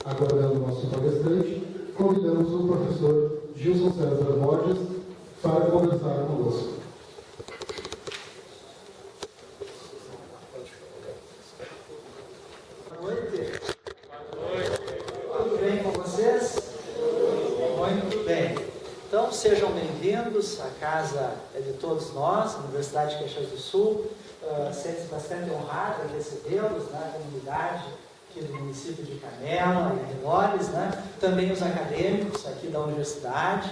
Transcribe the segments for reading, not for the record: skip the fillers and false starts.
Aguardando o nosso palestrante, convidamos o professor Gilson César Borges para conversar conosco. Boa noite. Tudo bem com vocês? Muito bem. Então, sejam bem-vindos. A casa é de todos nós, Universidade de Caxias do Sul. Sente-se bastante honrado em recebê-los na comunidade aqui do município de Canela e arredores, né? Também os acadêmicos aqui da Universidade,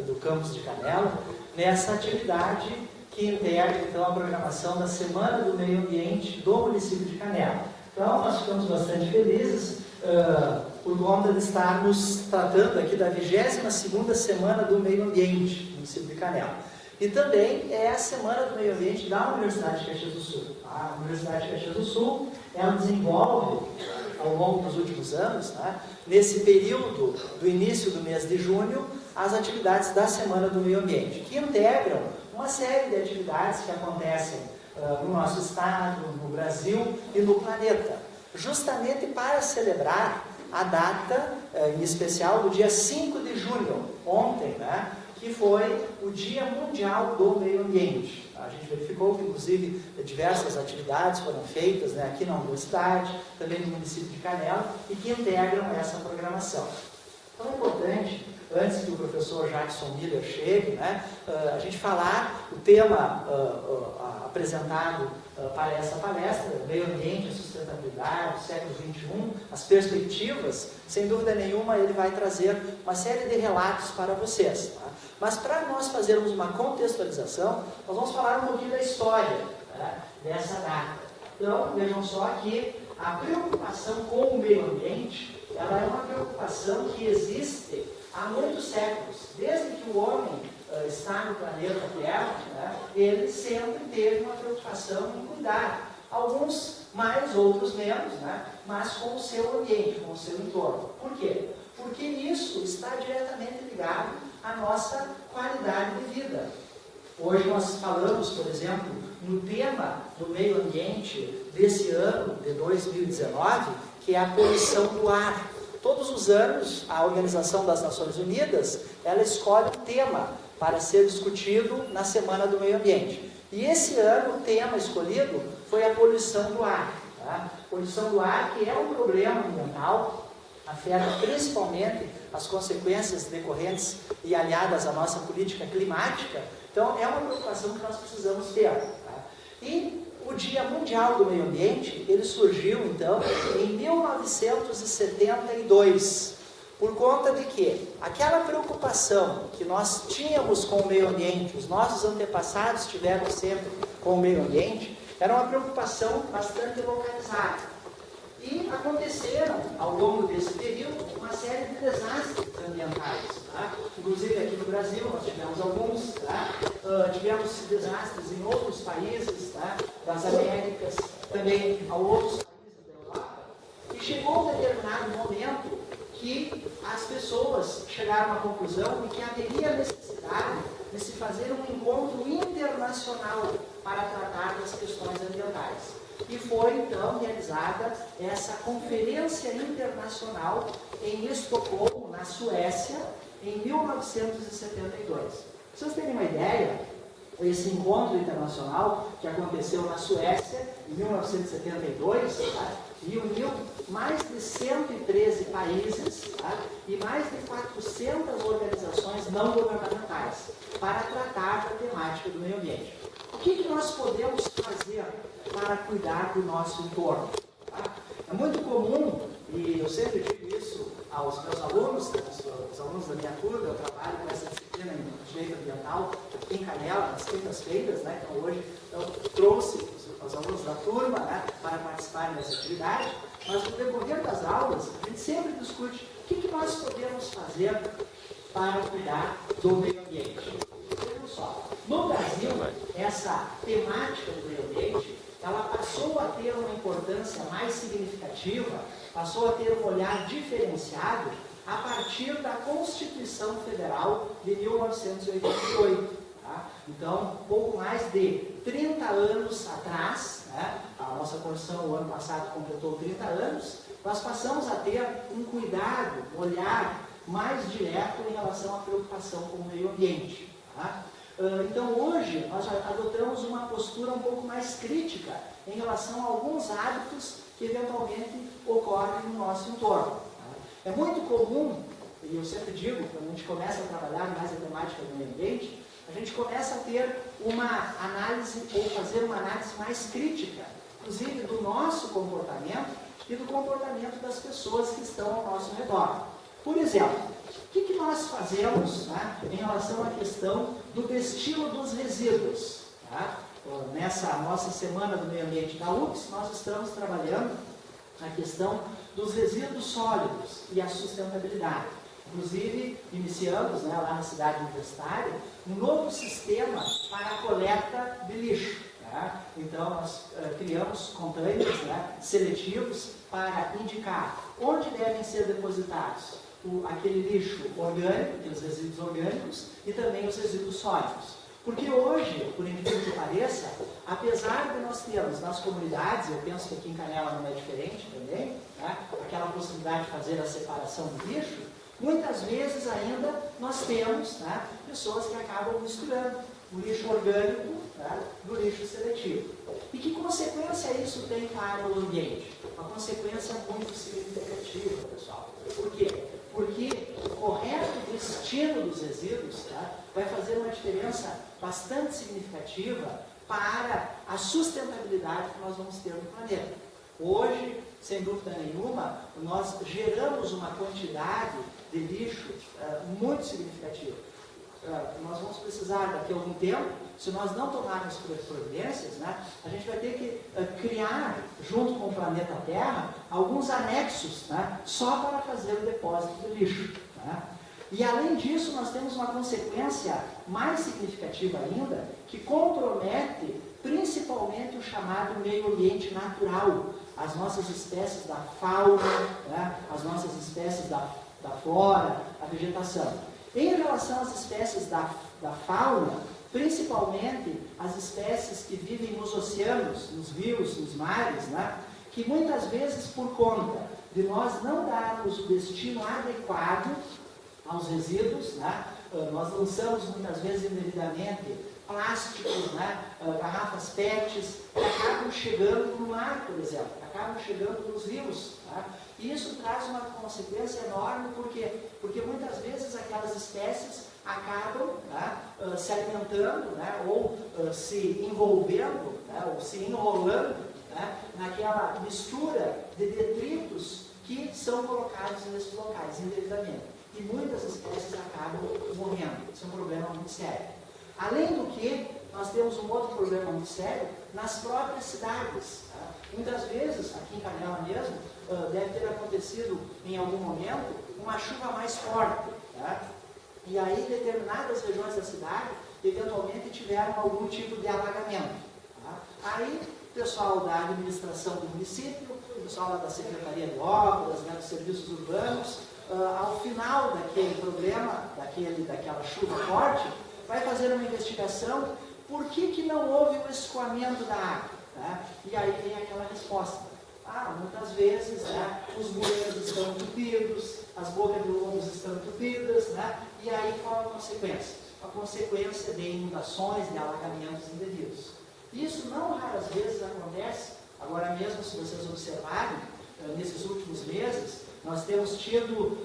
do campus de Canela, nessa atividade que integra, então, a programação da Semana do Meio Ambiente do município de Canela. Então, nós ficamos bastante felizes por conta de estarmos tratando aqui da 22ª Semana do Meio Ambiente no município de Canela. E também é a Semana do Meio Ambiente da Universidade de Caxias do Sul. A Universidade de Caxias do Sul, ela desenvolve, ao longo dos últimos anos, né, nesse período do início do mês de junho, as atividades da Semana do Meio Ambiente, que integram uma série de atividades que acontecem no nosso estado, no Brasil e no planeta, justamente para celebrar a data, em especial, do dia 5 de junho, ontem, né, que foi o Dia Mundial do Meio Ambiente. A gente verificou que, inclusive, diversas atividades foram feitas, né, aqui na universidade, também no município de Canela, e que integram essa programação. Então é importante, antes que o professor Jackson Miller chegue, né, a gente falar o tema apresentado para essa palestra, Meio Ambiente e Sustentabilidade, século XXI, as perspectivas. Sem dúvida nenhuma, ele vai trazer uma série de relatos para vocês. Tá? Mas para nós fazermos uma contextualização, nós vamos falar um pouquinho da história, tá, dessa data. Então, vejam só que a preocupação com o meio ambiente, ela é uma preocupação que existe há muitos séculos. Desde que o homem está no planeta Terra, né, ele sempre teve uma preocupação em cuidar. Alguns mais, outros menos, né, mas com o seu ambiente, com o seu entorno. Por quê? Porque isso está diretamente ligado à nossa qualidade de vida. Hoje nós falamos, por exemplo, no tema do meio ambiente desse ano, de 2019, que é a poluição do ar. Todos os anos, a Organização das Nações Unidas, ela escolhe um tema para ser discutido na Semana do Meio Ambiente. E esse ano, o tema escolhido foi a poluição do ar. Tá? Poluição do ar, que é um problema ambiental, afeta principalmente as consequências decorrentes e aliadas à nossa política climática. Então, é uma preocupação que nós precisamos ter. Tá? E o Dia Mundial do Meio Ambiente, ele surgiu, então, em 1972, por conta de que aquela preocupação que nós tínhamos com o meio ambiente, os nossos antepassados tiveram sempre com o meio ambiente, era uma preocupação bastante localizada. E aconteceram, ao longo desse período, uma série de desastres ambientais. Tá? Inclusive aqui no Brasil nós tivemos alguns, tá? Tivemos desastres em outros países, tá? Das Américas, também a outros países da Europa. E chegou um determinado momento que as pessoas chegaram à conclusão de que haveria necessidade de se fazer um encontro internacional para tratar das questões ambientais. E foi, então, realizada essa Conferência Internacional em Estocolmo, na Suécia, em 1972. Para vocês terem uma ideia, esse encontro internacional que aconteceu na Suécia, em 1972, tá, reuniu mais de 113 países, tá, e mais de 400 organizações não governamentais para tratar da temática do meio ambiente. O que nós podemos fazer para cuidar do nosso entorno? Tá? É muito comum, e eu sempre digo isso aos meus alunos, os alunos da minha turma, eu trabalho com essa disciplina em direito ambiental aqui em Canela, nas quintas-feiras, né? Então hoje eu trouxe os alunos da turma, né, para participarem dessa atividade, mas no decorrer das aulas, a gente sempre discute o que nós podemos fazer para cuidar do meio ambiente. Vejam só, no Brasil, essa temática do meio ambiente, ela passou a ter uma importância mais significativa, passou a ter um olhar diferenciado a partir da Constituição Federal de 1988. Tá? Então, pouco mais de 30 anos atrás, né, a nossa Constituição, o ano passado, completou 30 anos, nós passamos a ter um cuidado, um olhar mais direto em relação à preocupação com o meio ambiente. Tá? Então hoje nós adotamos uma postura um pouco mais crítica em relação a alguns hábitos que eventualmente ocorrem no nosso entorno. Tá? É muito comum, e eu sempre digo, quando a gente começa a trabalhar mais a temática do meio ambiente, a gente começa a ter uma análise, ou fazer uma análise mais crítica, inclusive do nosso comportamento e do comportamento das pessoas que estão ao nosso redor. Por exemplo, o que nós fazemos, tá, em relação à questão do destino dos resíduos? Tá? Nessa nossa Semana do Meio Ambiente da UFS, nós estamos trabalhando a questão dos resíduos sólidos e a sustentabilidade. Inclusive, iniciamos, né, lá na cidade universitária, um novo sistema para a coleta de lixo. Tá? Então, nós criamos containers, né, seletivos para indicar onde devem ser depositados aquele lixo orgânico, aqueles resíduos orgânicos, e também os resíduos sólidos. Porque hoje, por incrível que pareça, apesar de nós termos nas comunidades, eu penso que aqui em Canela não é diferente também, tá? Aquela possibilidade de fazer a separação do lixo, muitas vezes ainda nós temos, tá, pessoas que acabam misturando o lixo orgânico, tá, do lixo seletivo. E que consequência isso tem para o ambiente? Uma consequência muito significativa, pessoal. Por quê? Porque o correto destino dos resíduos, tá, vai fazer uma diferença bastante significativa para a sustentabilidade que nós vamos ter no planeta. Hoje, sem dúvida nenhuma, nós geramos uma quantidade de lixo muito significativa. Nós vamos precisar, daqui a algum tempo, se nós não tomarmos providências, né, a gente vai ter que criar, junto com o planeta Terra, alguns anexos, né, só para fazer o depósito de lixo. Né? E além disso, nós temos uma consequência mais significativa ainda, que compromete principalmente o chamado meio ambiente natural, as nossas espécies da fauna, né, as nossas espécies da flora, a vegetação. Em relação às espécies da fauna, principalmente as espécies que vivem nos oceanos, nos rios, nos mares, né, que muitas vezes por conta de nós não darmos o destino adequado aos resíduos, né, nós lançamos muitas vezes indevidamente plásticos, né, garrafas PETs, que acabam chegando no mar, por exemplo, acabam chegando nos rios. Tá? E isso traz uma consequência enorme, porque muitas vezes aquelas espécies acabam, tá, se alimentando, né, ou se envolvendo, né, ou se enrolando, né, naquela mistura de detritos que são colocados nesses locais indevidamente. E muitas espécies acabam morrendo. Isso é um problema muito sério. Além do que, nós temos um outro problema muito sério nas próprias cidades. Tá? Muitas vezes, aqui em Canela mesmo, deve ter acontecido em algum momento uma chuva mais forte. Tá? E aí determinadas regiões da cidade eventualmente tiveram algum tipo de alagamento. Tá? Aí o pessoal da administração do município, o pessoal lá da Secretaria de Obras, né, dos Serviços Urbanos, ao final daquele problema, daquela chuva forte, vai fazer uma investigação por que não houve o escoamento da água. Tá? E aí vem aquela resposta. Muitas vezes, né, os bueiros estão entupidos, as bocas de lobos estão entupidas, né? E aí qual a consequência? A consequência de inundações, de alagamentos indevidos. Isso não raras vezes acontece, agora mesmo se vocês observarem, nesses últimos meses, nós temos tido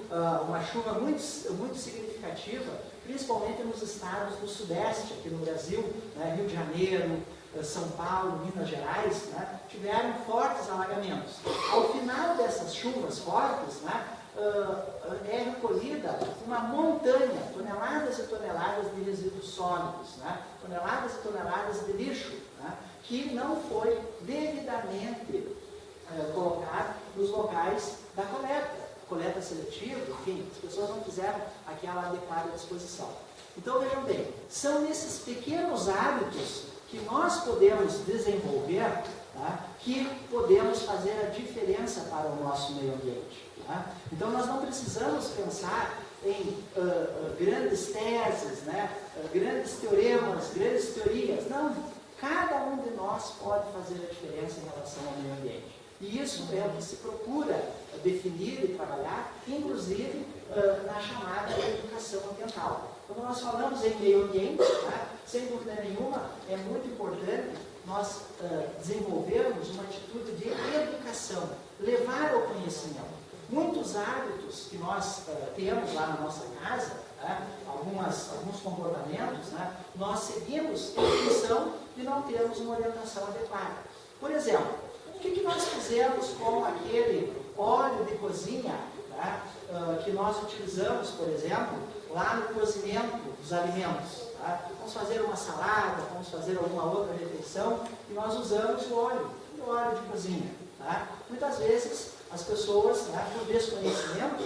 uma chuva muito significativa, principalmente nos estados do Sudeste, aqui no Brasil, né, Rio de Janeiro, São Paulo, Minas Gerais, né, tiveram fortes alagamentos. Ao final dessas chuvas fortes, né, é recolhida uma montanha, toneladas e toneladas de resíduos sólidos, né, toneladas e toneladas de lixo, né, que não foi devidamente colocado nos locais da coleta seletiva, enfim, as pessoas não fizeram aquela adequada disposição. Então vejam bem, são esses pequenos hábitos que nós podemos desenvolver, tá, que podemos fazer a diferença para o nosso meio ambiente. Tá? Então nós não precisamos pensar em grandes teses, né, grandes teoremas, grandes teorias. Não, cada um de nós pode fazer a diferença em relação ao meio ambiente. E isso é o que se procura definir e trabalhar, inclusive na chamada educação ambiental. Quando nós falamos em meio ambiente, sem dúvida nenhuma, é muito importante nós desenvolvermos uma atitude de educação, levar ao conhecimento. Muitos hábitos que nós temos lá na nossa casa, alguns comportamentos, nós seguimos em função de não termos uma orientação adequada. Por exemplo, o que nós fizemos com aquele óleo de cozinha que nós utilizamos, por exemplo, lá no cozimento dos alimentos? Vamos fazer uma salada, vamos fazer alguma outra refeição e nós usamos o óleo de cozinha. Muitas vezes as pessoas, por desconhecimento,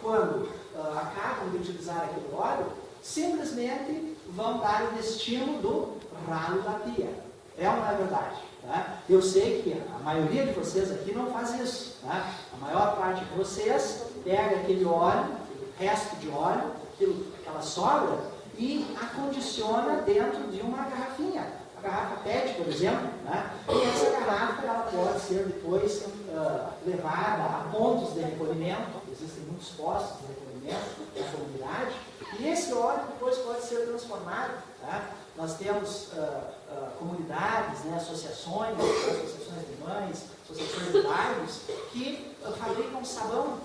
quando acabam de utilizar aquele óleo, simplesmente vão dar o destino do ralo da pia. É ou não é verdade? Eu sei que a maioria de vocês aqui não faz isso. A maior parte de vocês pega aquele óleo, resto de óleo, aquela sobra, e acondiciona dentro de uma garrafinha. A garrafa PET, por exemplo, e essa garrafa ela pode ser depois levada a pontos de recolhimento. Existem muitos postos de recolhimento na comunidade, e esse óleo depois pode ser transformado. Nós temos comunidades, associações de mães, associações de bairros, que fabricam sabão,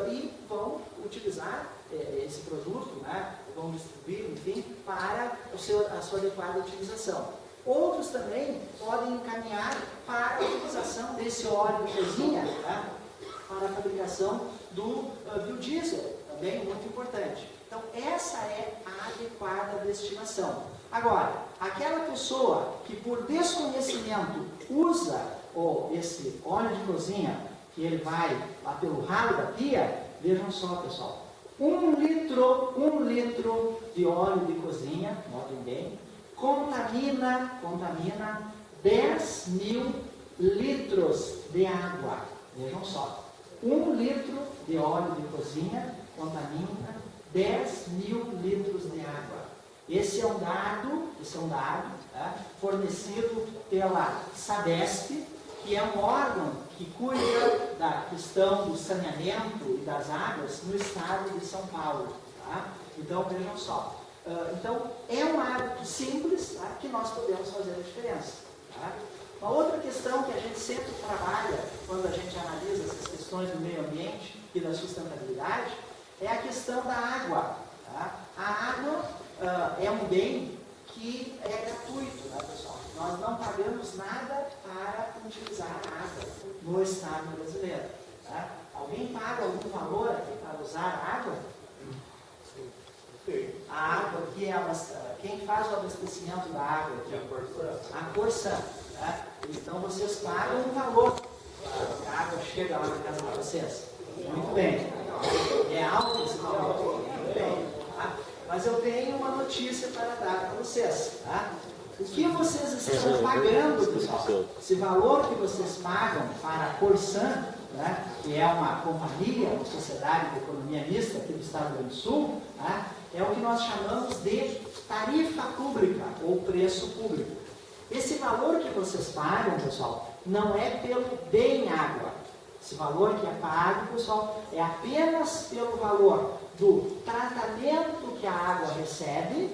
e vão utilizar esse produto, vão distribuir, enfim, para a sua adequada utilização. Outros também podem encaminhar para a utilização desse óleo de cozinha, para a fabricação do biodiesel, também muito importante. Então, essa é a adequada destinação. Agora, aquela pessoa que por desconhecimento usa esse óleo de cozinha, que ele vai lá pelo ralo da pia, vejam só, pessoal, 1 litro de óleo de cozinha, notem bem, contamina 10 mil litros de água. Vejam só, 1 litro de óleo de cozinha contamina 10 mil litros de água. Esse é um dado fornecido pela Sabesp, que é um órgão que cuida da questão do saneamento e das águas no estado de São Paulo. Então, vejam só. Então, é um hábito simples que nós podemos fazer a diferença. Uma outra questão que a gente sempre trabalha quando a gente analisa essas questões do meio ambiente e da sustentabilidade é a questão da água. A água é um bem que é gratuito, pessoal? Nós não pagamos nada para utilizar a água no estado brasileiro. Alguém paga algum valor aqui para usar a água? A água que quem faz o abastecimento da água aqui? A Corsã. Então vocês pagam um valor. A água chega lá na casa de vocês. Muito bem. É alto esse valor? Muito bem. Mas eu tenho uma notícia para dar para vocês. O que vocês estão pagando, pessoal? Esse valor que vocês pagam para a Corsã, que é uma companhia, uma sociedade de economia mista aqui do Estado do Rio Grande do Sul, é o que nós chamamos de tarifa pública ou preço público. Esse valor que vocês pagam, pessoal, não é pelo bem água. Esse valor que é pago, pessoal, é apenas pelo valor do tratamento que a água recebe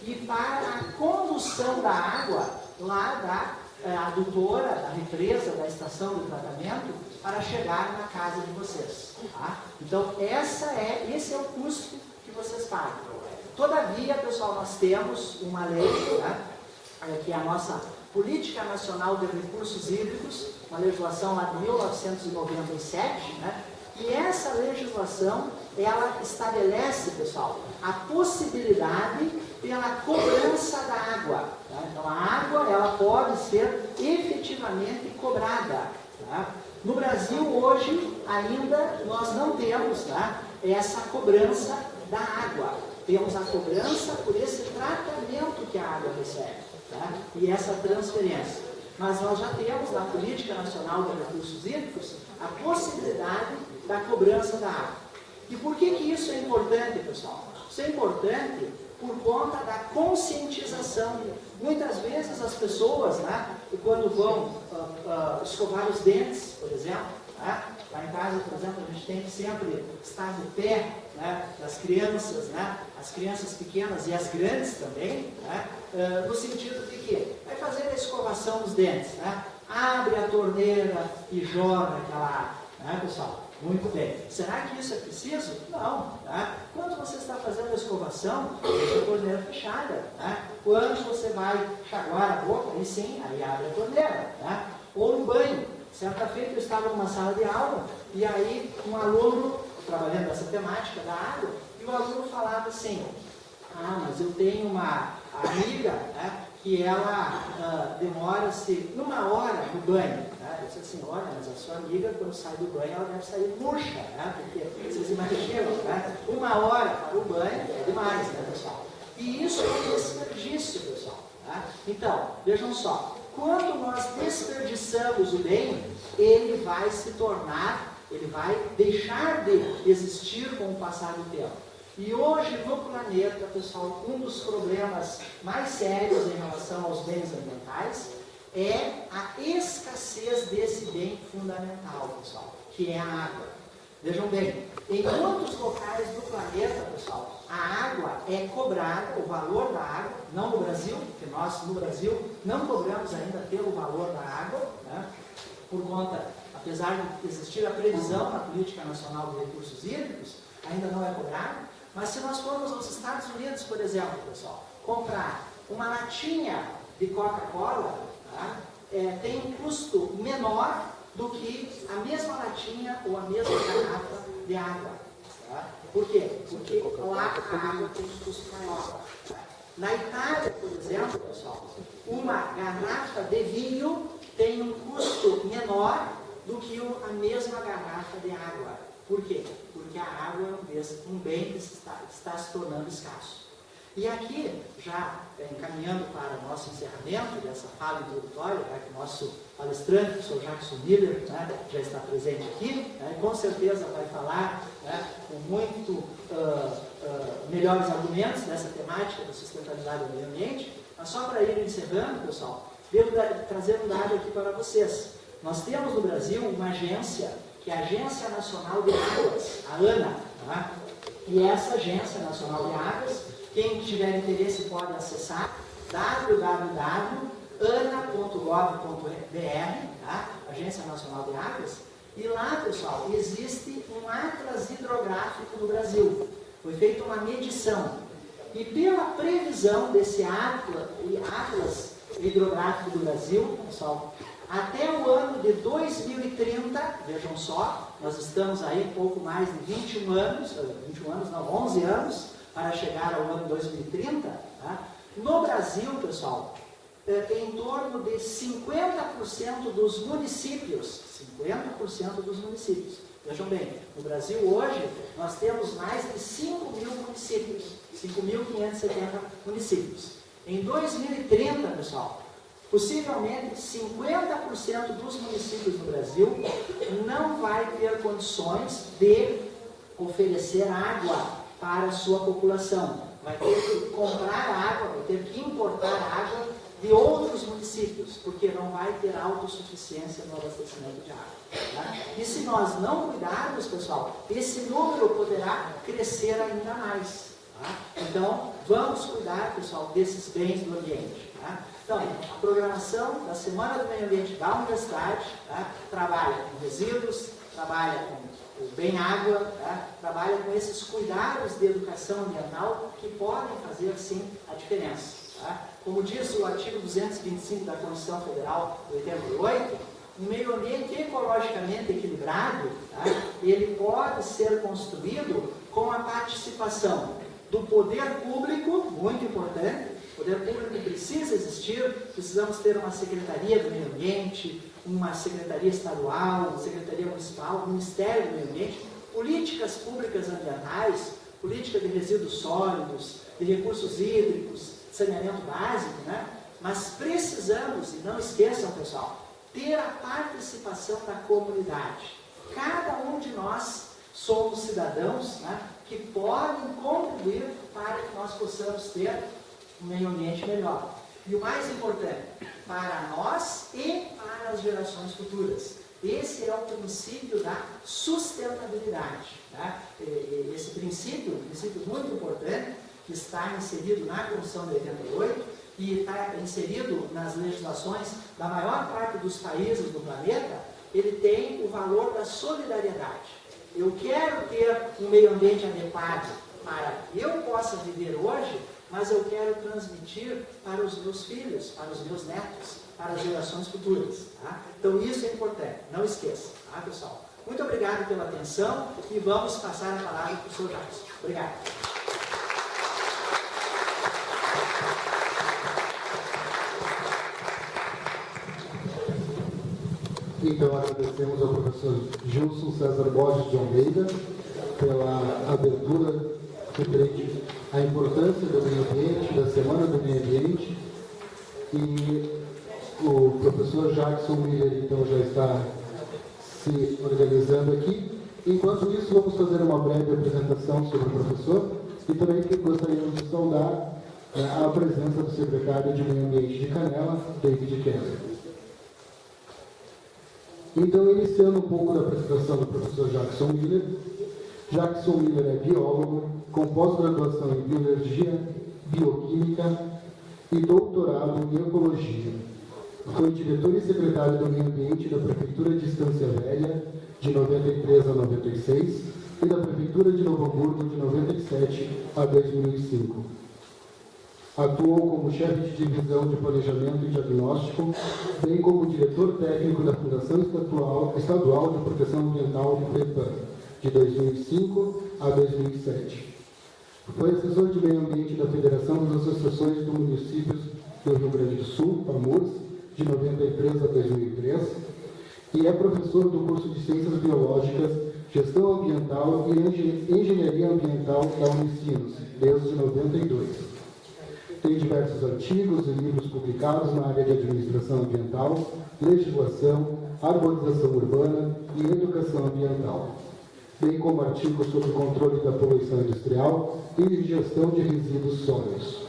e para a condução da água lá da adutora, da represa, da estação de tratamento, para chegar na casa de vocês. Então, esse é o custo que vocês pagam. Todavia, pessoal, nós temos uma lei, que é a nossa Política Nacional de Recursos Hídricos, uma legislação lá de 1997, e essa legislação, ela estabelece, pessoal, a possibilidade pela cobrança da água. Então, a água, ela pode ser efetivamente cobrada. No Brasil, hoje, ainda, nós não temos essa cobrança da água. Temos a cobrança por esse tratamento que a água recebe. E essa transferência. Mas nós já temos na Política Nacional de Recursos Hídricos a possibilidade da cobrança da água. E por que isso é importante, pessoal? Isso é importante por conta da conscientização. Muitas vezes as pessoas, né, quando vão escovar os dentes, por exemplo, né, lá em casa, por exemplo, a gente tem que sempre estar no pé, né, das crianças, né, as crianças pequenas e as grandes também, né, no sentido de que vai fazer a escovação dos dentes, né, abre a torneira e joga aquela água, né, pessoal? Muito bem. Será que isso é preciso? Não. Né? Quando você está fazendo a escovação, deixa a torneira fechada. Né? Quando você vai enxaguar a boca, aí sim, aí abre a torneira. Né? Ou no banho. Certa feita eu estava numa sala de aula e aí um aluno, trabalhando essa temática da água, e o aluno falava assim, mas eu tenho uma amiga, né, que ela demora-se 1 hora no banho. Eu disse assim, olha, mas a sua amiga, quando sai do banho, ela deve sair murcha, né? Porque vocês imaginam, né? 1 hora para o banho é demais, né, pessoal? E isso é um desperdício, pessoal. Tá? Então, vejam só, quando nós desperdiçamos o bem, ele vai se tornar, ele vai deixar de existir com o passar do tempo. E hoje no planeta, pessoal, um dos problemas mais sérios em relação aos bens ambientais é a escassez desse bem fundamental, pessoal, que é a água. Vejam bem, em muitos locais do planeta, pessoal, a água é cobrada, o valor da água, não no Brasil, porque nós no Brasil não cobramos ainda pelo valor da água, né, por conta, apesar de existir a previsão na Política Nacional de Recursos Hídricos, ainda não é cobrado. Mas se nós formos aos Estados Unidos, por exemplo, pessoal, comprar uma latinha de Coca-Cola, tá, tem um custo menor do que a mesma latinha ou a mesma garrafa de água. Tá? Por quê? Porque lá a água tem um custo maior. Tá? Na Itália, por exemplo, pessoal, uma garrafa de vinho tem um custo menor do que a mesma garrafa de água. Por quê? Porque a água é um bem que está se tornando escasso. E aqui, já encaminhando para o nosso encerramento dessa fala introdutória, já que o nosso palestrante, o Sr. Jackson Miller, né, já está presente aqui, né, e com certeza vai falar, né, com muito melhores argumentos dessa temática da sustentabilidade do meio ambiente. Mas só para ir encerrando, pessoal, devo trazer um dado aqui para vocês. Nós temos no Brasil uma agência, que é a Agência Nacional de Águas, a ANA. Tá? E essa Agência Nacional de Águas, quem tiver interesse pode acessar www.ana.gov.br, tá? Agência Nacional de Águas. E lá, pessoal, existe um atlas hidrográfico no Brasil. Foi feita uma medição. E pela previsão desse atlas hidrográfico do Brasil, pessoal, até o ano de 2030, vejam só, nós estamos aí um pouco mais de 11 anos, para chegar ao ano 2030, tá? No Brasil, pessoal, em torno de 50% dos municípios, vejam bem, no Brasil hoje, nós temos mais de 5 mil municípios, 5.570 municípios. Em 2030, pessoal, possivelmente 50% dos municípios no Brasil não vai ter condições de oferecer água para a sua população. Vai ter que comprar água, vai ter que importar água de outros municípios, porque não vai ter autossuficiência no abastecimento de água. Tá? E se nós não cuidarmos, pessoal, esse número poderá crescer ainda mais. Tá? Então, vamos cuidar, pessoal, desses bens do ambiente. Tá? Então, a programação da Semana do Meio Ambiente da Universidade, tá, trabalha com resíduos, trabalha com o bem água, tá, trabalha com esses cuidados de educação ambiental que podem fazer, sim, a diferença. Tá? Como diz o artigo 225 da Constituição Federal de 88, um meio ambiente ecologicamente equilibrado, tá, ele pode ser construído com a participação do poder público, muito importante. O poder público precisa existir, precisamos ter uma Secretaria do Meio Ambiente, uma Secretaria Estadual, uma Secretaria Municipal, um Ministério do Meio Ambiente, políticas públicas ambientais, política de resíduos sólidos, de recursos hídricos, saneamento básico, né? Mas precisamos, e não esqueçam, pessoal, ter a participação da comunidade. Cada um de nós somos cidadãos, né, que podem contribuir para que nós possamos ter um meio ambiente melhor. E o mais importante, para nós e para as gerações futuras. Esse é o princípio da sustentabilidade. Tá? Esse princípio, um princípio muito importante, que está inserido na Constituição de 88 e está inserido nas legislações da maior parte dos países do planeta, ele tem o valor da solidariedade. Eu quero ter um meio ambiente adequado para que eu possa viver hoje, mas eu quero transmitir para os meus filhos, para os meus netos, para as gerações futuras. Tá? Então isso é importante, não esqueça, tá, pessoal? Muito obrigado pela atenção e vamos passar a palavra para o Sr. Jackson. Obrigado. Então, agradecemos ao professor Gilson César Borges de Almeida pela abertura referente à importância do meio ambiente, da Semana do Meio Ambiente. E o professor Jackson Miller, então, já está se organizando aqui. Enquanto isso, vamos fazer uma breve apresentação sobre o professor e também gostaríamos de saudar a presença do secretário de Meio Ambiente de Canela, David Kessler. Então, iniciando um pouco da apresentação do professor Jackson Miller. Jackson Miller é biólogo, com pós-graduação em Bioenergia, Bioquímica e doutorado em Ecologia. Foi diretor e secretário do Meio Ambiente da Prefeitura de Estância Velha, de 93 a 96, e da Prefeitura de Novo Hamburgo, de 97 a 2005. Atuou como chefe de divisão de planejamento e diagnóstico, bem como diretor técnico da Fundação Estadual de Proteção Ambiental do FEPAM, de 2005 a 2007. Foi assessor de meio ambiente da Federação das Associações de Municípios do Rio Grande do Sul, FAMURS, de 93 a 2003, e é professor do curso de Ciências Biológicas, Gestão Ambiental e Engenharia Ambiental da Unicinos, desde 92. Tem diversos artigos e livros publicados na área de administração ambiental, legislação, arborização urbana e educação ambiental, bem como artigos sobre controle da poluição industrial e gestão de resíduos sólidos.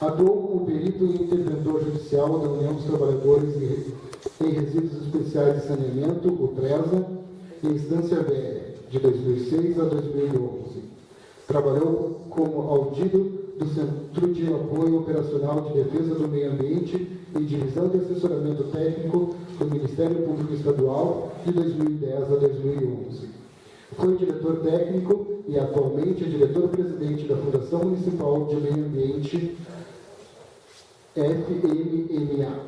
Atuou como perito e interventor judicial da União dos Trabalhadores em Resíduos Especiais de Saneamento, o TRESA, em Estância Velha, de 2006 a 2011. Trabalhou como auditor do Centro de Apoio Operacional de Defesa do Meio Ambiente e Divisão de Assessoramento Técnico do Ministério Público Estadual, de 2010 a 2011. Foi diretor técnico e atualmente é diretor-presidente da Fundação Municipal de Meio Ambiente, FMMA.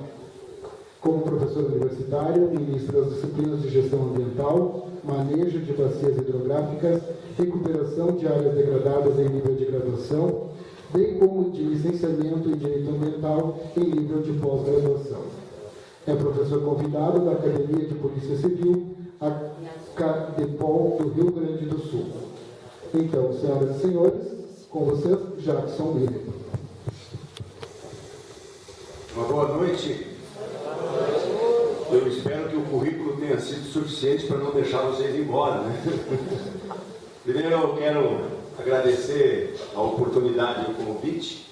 Como professor universitário, ministra as disciplinas de gestão ambiental, manejo de bacias hidrográficas, recuperação de áreas degradadas em nível de graduação, bem como de licenciamento em direito ambiental em nível de pós-graduação. É professor convidado da Academia de Polícia Civil, a CADEPOL do Rio Grande do Sul. Então, senhoras e senhores, com vocês, Jackson Miller. Uma boa noite. Eu espero que o currículo tenha sido suficiente para não deixar vocês ir embora, né? Primeiro eu quero agradecer a oportunidade e o convite,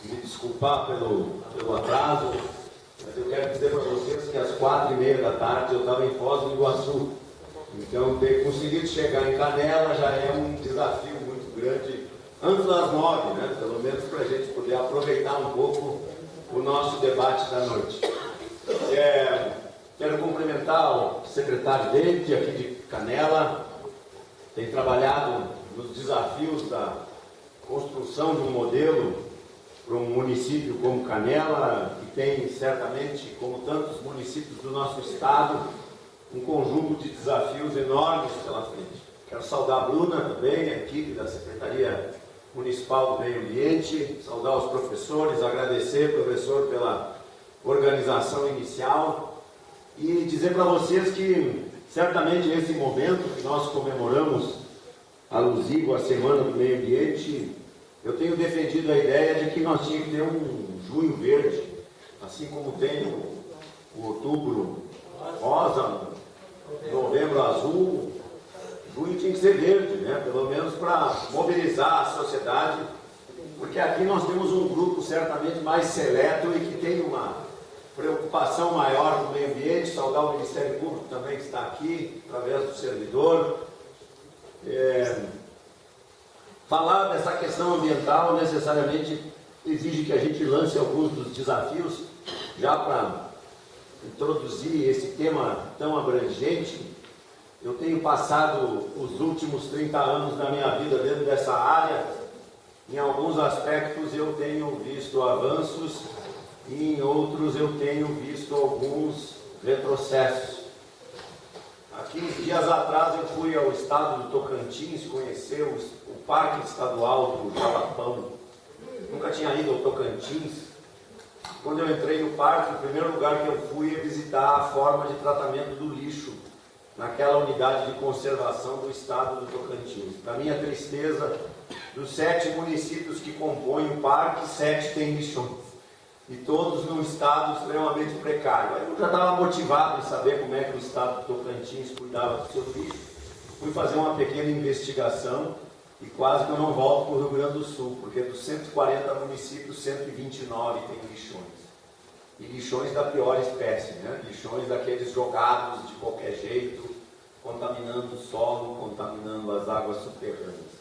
me desculpar pelo atraso, mas eu quero dizer para vocês que às 4h30 da tarde eu estava em Foz do Iguaçu. Então ter conseguido chegar em Canela já é um desafio muito grande, antes das 9, né? Pelo menos para a gente poder aproveitar um pouco o nosso debate da noite. Quero cumprimentar o secretário David, aqui de Canela, tem trabalhado nos desafios da construção de um modelo para um município como Canela, que tem certamente, como tantos municípios do nosso estado, um conjunto de desafios enormes pela frente. Quero saudar a Bruna também, a equipe da Secretaria Municipal do Meio Ambiente, saudar os professores, agradecer, professor, pela organização inicial e dizer para vocês que certamente esse momento que nós comemoramos alusivo à Semana do Meio Ambiente, eu tenho defendido a ideia de que nós tínhamos que ter um junho verde, assim como tem o outubro rosa, novembro azul, junho tinha que ser verde, né? Pelo menos para mobilizar a sociedade, porque aqui nós temos um grupo certamente mais seleto e que tem uma preocupação maior com o meio ambiente, saudar o Ministério Público também que está aqui, através do servidor. Falar dessa questão ambiental necessariamente exige que a gente lance alguns dos desafios, já para introduzir esse tema tão abrangente. Eu tenho passado os últimos 30 anos da minha vida dentro dessa área. Em alguns aspectos eu tenho visto avanços e em outros eu tenho visto alguns retrocessos. Aqui uns dias atrás eu fui ao estado do Tocantins conhecer o Parque Estadual do Jalapão. Nunca tinha ido ao Tocantins. Quando eu entrei no parque, o primeiro lugar que eu fui é visitar a forma de tratamento do lixo naquela unidade de conservação do estado do Tocantins. Para minha tristeza, dos 7 municípios que compõem o parque, 7 têm lixões. E todos num estado extremamente precário. Aí eu já estava motivado em saber como é que o estado do Tocantins cuidava do seu lixo. Fui fazer uma pequena investigação e quase que eu não volto para o Rio Grande do Sul, porque dos 140 municípios, 129 têm lixões. E lixões da pior espécie, né? Lixões daqueles jogados de qualquer jeito, contaminando o solo, contaminando as águas subterrâneas.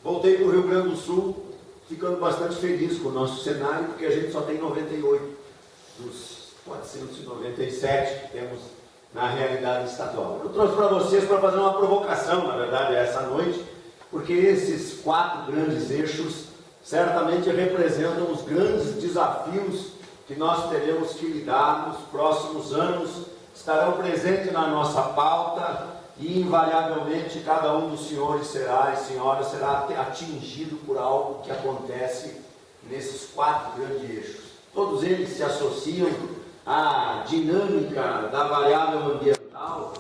Voltei para o Rio Grande do Sul, ficando bastante feliz com o nosso cenário, porque a gente só tem 98 dos 497 que temos na realidade estadual. Eu trouxe para vocês para fazer uma provocação, na verdade, essa noite, porque esses 4 grandes eixos certamente representam os grandes desafios que nós teremos que lidar nos próximos anos, estarão presentes na nossa pauta e invariavelmente cada um dos senhores e senhoras será atingido por algo que acontece nesses 4 grandes eixos. Todos eles se associam à dinâmica da variável ambiental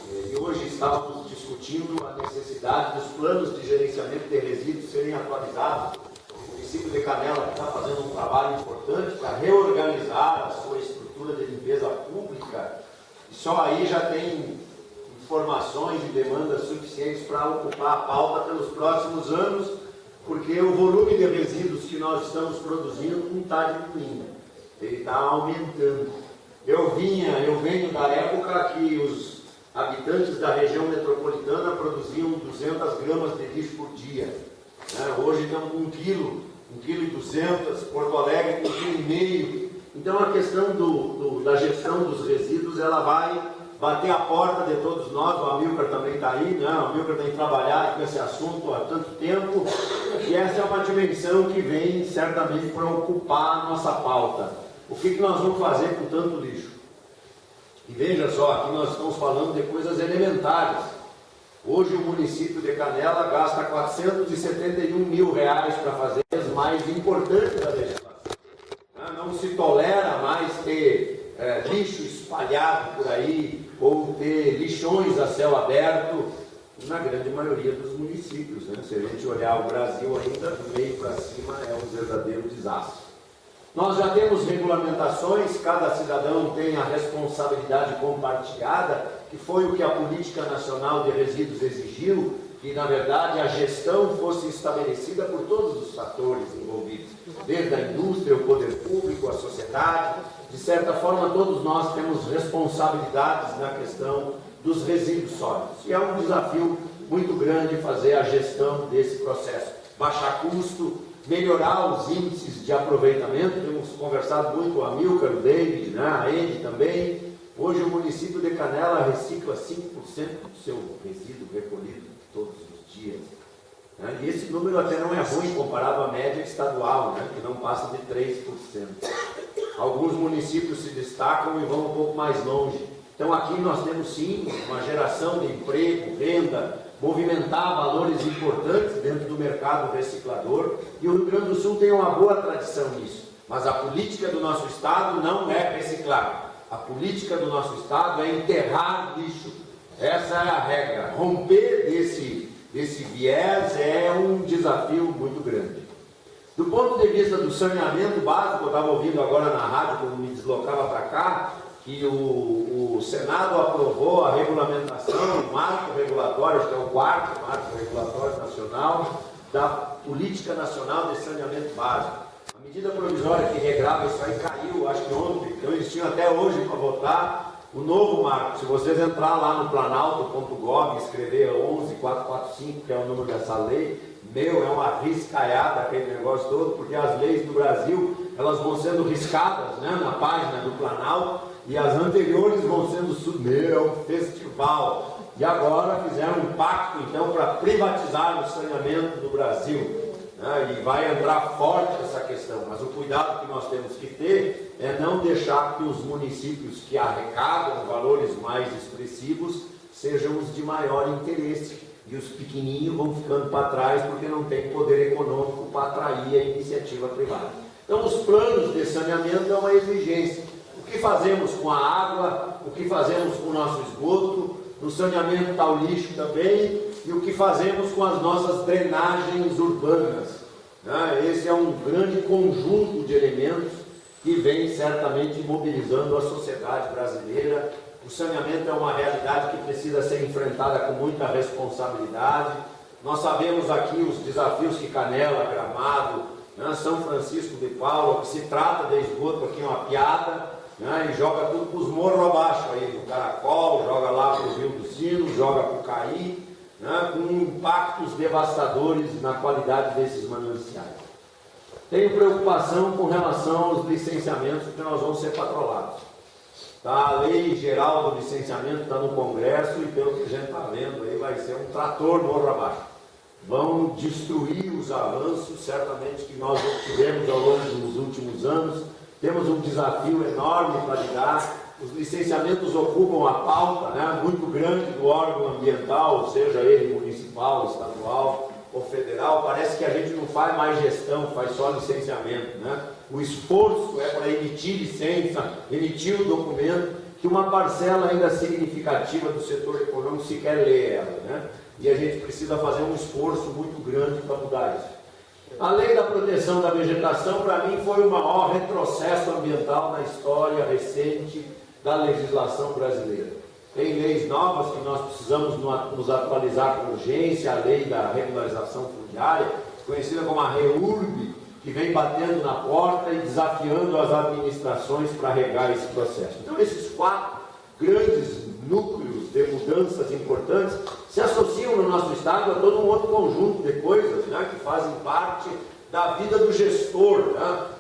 e hoje estávamos discutindo a necessidade dos planos de gerenciamento de resíduos serem atualizados. O município de Canela está fazendo um trabalho importante para reorganizar a sua estrutura de limpeza pública e só aí já tem informações e demandas suficientes para ocupar a pauta pelos próximos anos, porque o volume de resíduos que nós estamos produzindo não está diminuindo, ele está aumentando. Eu venho da época que os habitantes da região metropolitana produziam 200 gramas de lixo por dia. Hoje estamos com 1 quilo, 1,2 kg, Porto Alegre com 1,5 kg. Então a questão da gestão dos resíduos, ela vai bater a porta de todos nós. O Amilcar também está aí, né? O Amilcar tem trabalhado com esse assunto há tanto tempo, e essa é uma dimensão que vem certamente para ocupar a nossa pauta. O que nós vamos fazer com tanto lixo? E veja só, aqui nós estamos falando de coisas elementares. Hoje o município de Canela gasta R$471 mil para fazer as mais importantes da legislação. Não se tolera mais ter lixo espalhado por aí, ou ter lixões a céu aberto, na grande maioria dos municípios. Né? Se a gente olhar o Brasil ainda, do meio para cima é um verdadeiro desastre. Nós já temos regulamentações, cada cidadão tem a responsabilidade compartilhada, que foi o que a Política Nacional de Resíduos exigiu, que na verdade a gestão fosse estabelecida por todos os fatores envolvidos, desde a indústria, o poder público, a sociedade. De certa forma, todos nós temos responsabilidades na questão dos resíduos sólidos. E é um desafio muito grande fazer a gestão desse processo. Baixar custo, melhorar os índices de aproveitamento. Temos conversado muito com a Amilcar, o David, né? A Andy também. Hoje o município de Canela recicla 5% do seu resíduo recolhido todos os dias. Né? E esse número até não é ruim comparado à média estadual, né? Que não passa de 3%. Alguns municípios se destacam e vão um pouco mais longe. Então aqui nós temos sim uma geração de emprego, renda, movimentar valores importantes dentro do mercado reciclador, e o Rio Grande do Sul tem uma boa tradição nisso. Mas a política do nosso estado não é reciclar. A política do nosso estado é enterrar lixo. Essa é a regra. Romper desse viés é um desafio muito grande. Do ponto de vista do saneamento básico, eu estava ouvindo agora na rádio, quando me deslocava para cá, que o Senado aprovou a regulamentação, o marco regulatório, acho que é o quarto marco regulatório nacional, da Política Nacional de Saneamento Básico. A medida provisória que regrava isso aí caiu, acho que ontem, então eles tinham até hoje para votar o novo marco. Se vocês entrar lá no planalto.gov e escrever 11445, que é o número dessa lei, é uma riscaiada aquele negócio todo, porque as leis do Brasil, elas vão sendo riscadas, né, na página do Planalto, e as anteriores vão sendo festival. E agora fizeram um pacto, então, para privatizar o saneamento do Brasil. E vai entrar forte essa questão, mas o cuidado que nós temos que ter é não deixar que os municípios que arrecadam valores mais expressivos sejam os de maior interesse, e os pequenininhos vão ficando para trás porque não tem poder econômico para atrair a iniciativa privada. Então os planos de saneamento é uma exigência. O que fazemos com a água, o que fazemos com o nosso esgoto, no saneamento está o lixo também, e o que fazemos com as nossas drenagens urbanas. Esse é um grande conjunto de elementos que vem certamente mobilizando a sociedade brasileira. O saneamento é uma realidade que precisa ser enfrentada com muita responsabilidade. Nós sabemos aqui os desafios que Canela, Gramado, São Francisco de Paula, que se trata de esgoto aqui é uma piada, e joga tudo para os morros abaixo, aí, no Caracol, joga lá para o Rio do Sino, joga para o Caí, com impactos devastadores na qualidade desses mananciais. Tenho preocupação com relação aos licenciamentos que nós vamos ser patrolados. A lei geral do licenciamento está no Congresso e, pelo que a gente está vendo, aí vai ser um trator morro abaixo. Vão destruir os avanços, certamente, que nós obtivemos ao longo dos últimos anos. Temos um desafio enorme para lidar. Os licenciamentos ocupam a pauta muito grande do órgão ambiental, seja ele municipal, estadual ou federal. Parece que a gente não faz mais gestão, faz só licenciamento. O esforço é para emitir licença, emitir o documento, que uma parcela ainda significativa do setor econômico sequer lê ela. E a gente precisa fazer um esforço muito grande para mudar isso. A lei da proteção da vegetação, para mim, foi o maior retrocesso ambiental na história recente da legislação brasileira. Tem leis novas que nós precisamos nos atualizar com urgência, a lei da regularização fundiária, conhecida como a REURB, que vem batendo na porta e desafiando as administrações para regar esse processo. Então, esses 4 grandes núcleos de mudanças importantes se associam no nosso Estado a todo um outro conjunto de coisas que fazem parte da vida do gestor.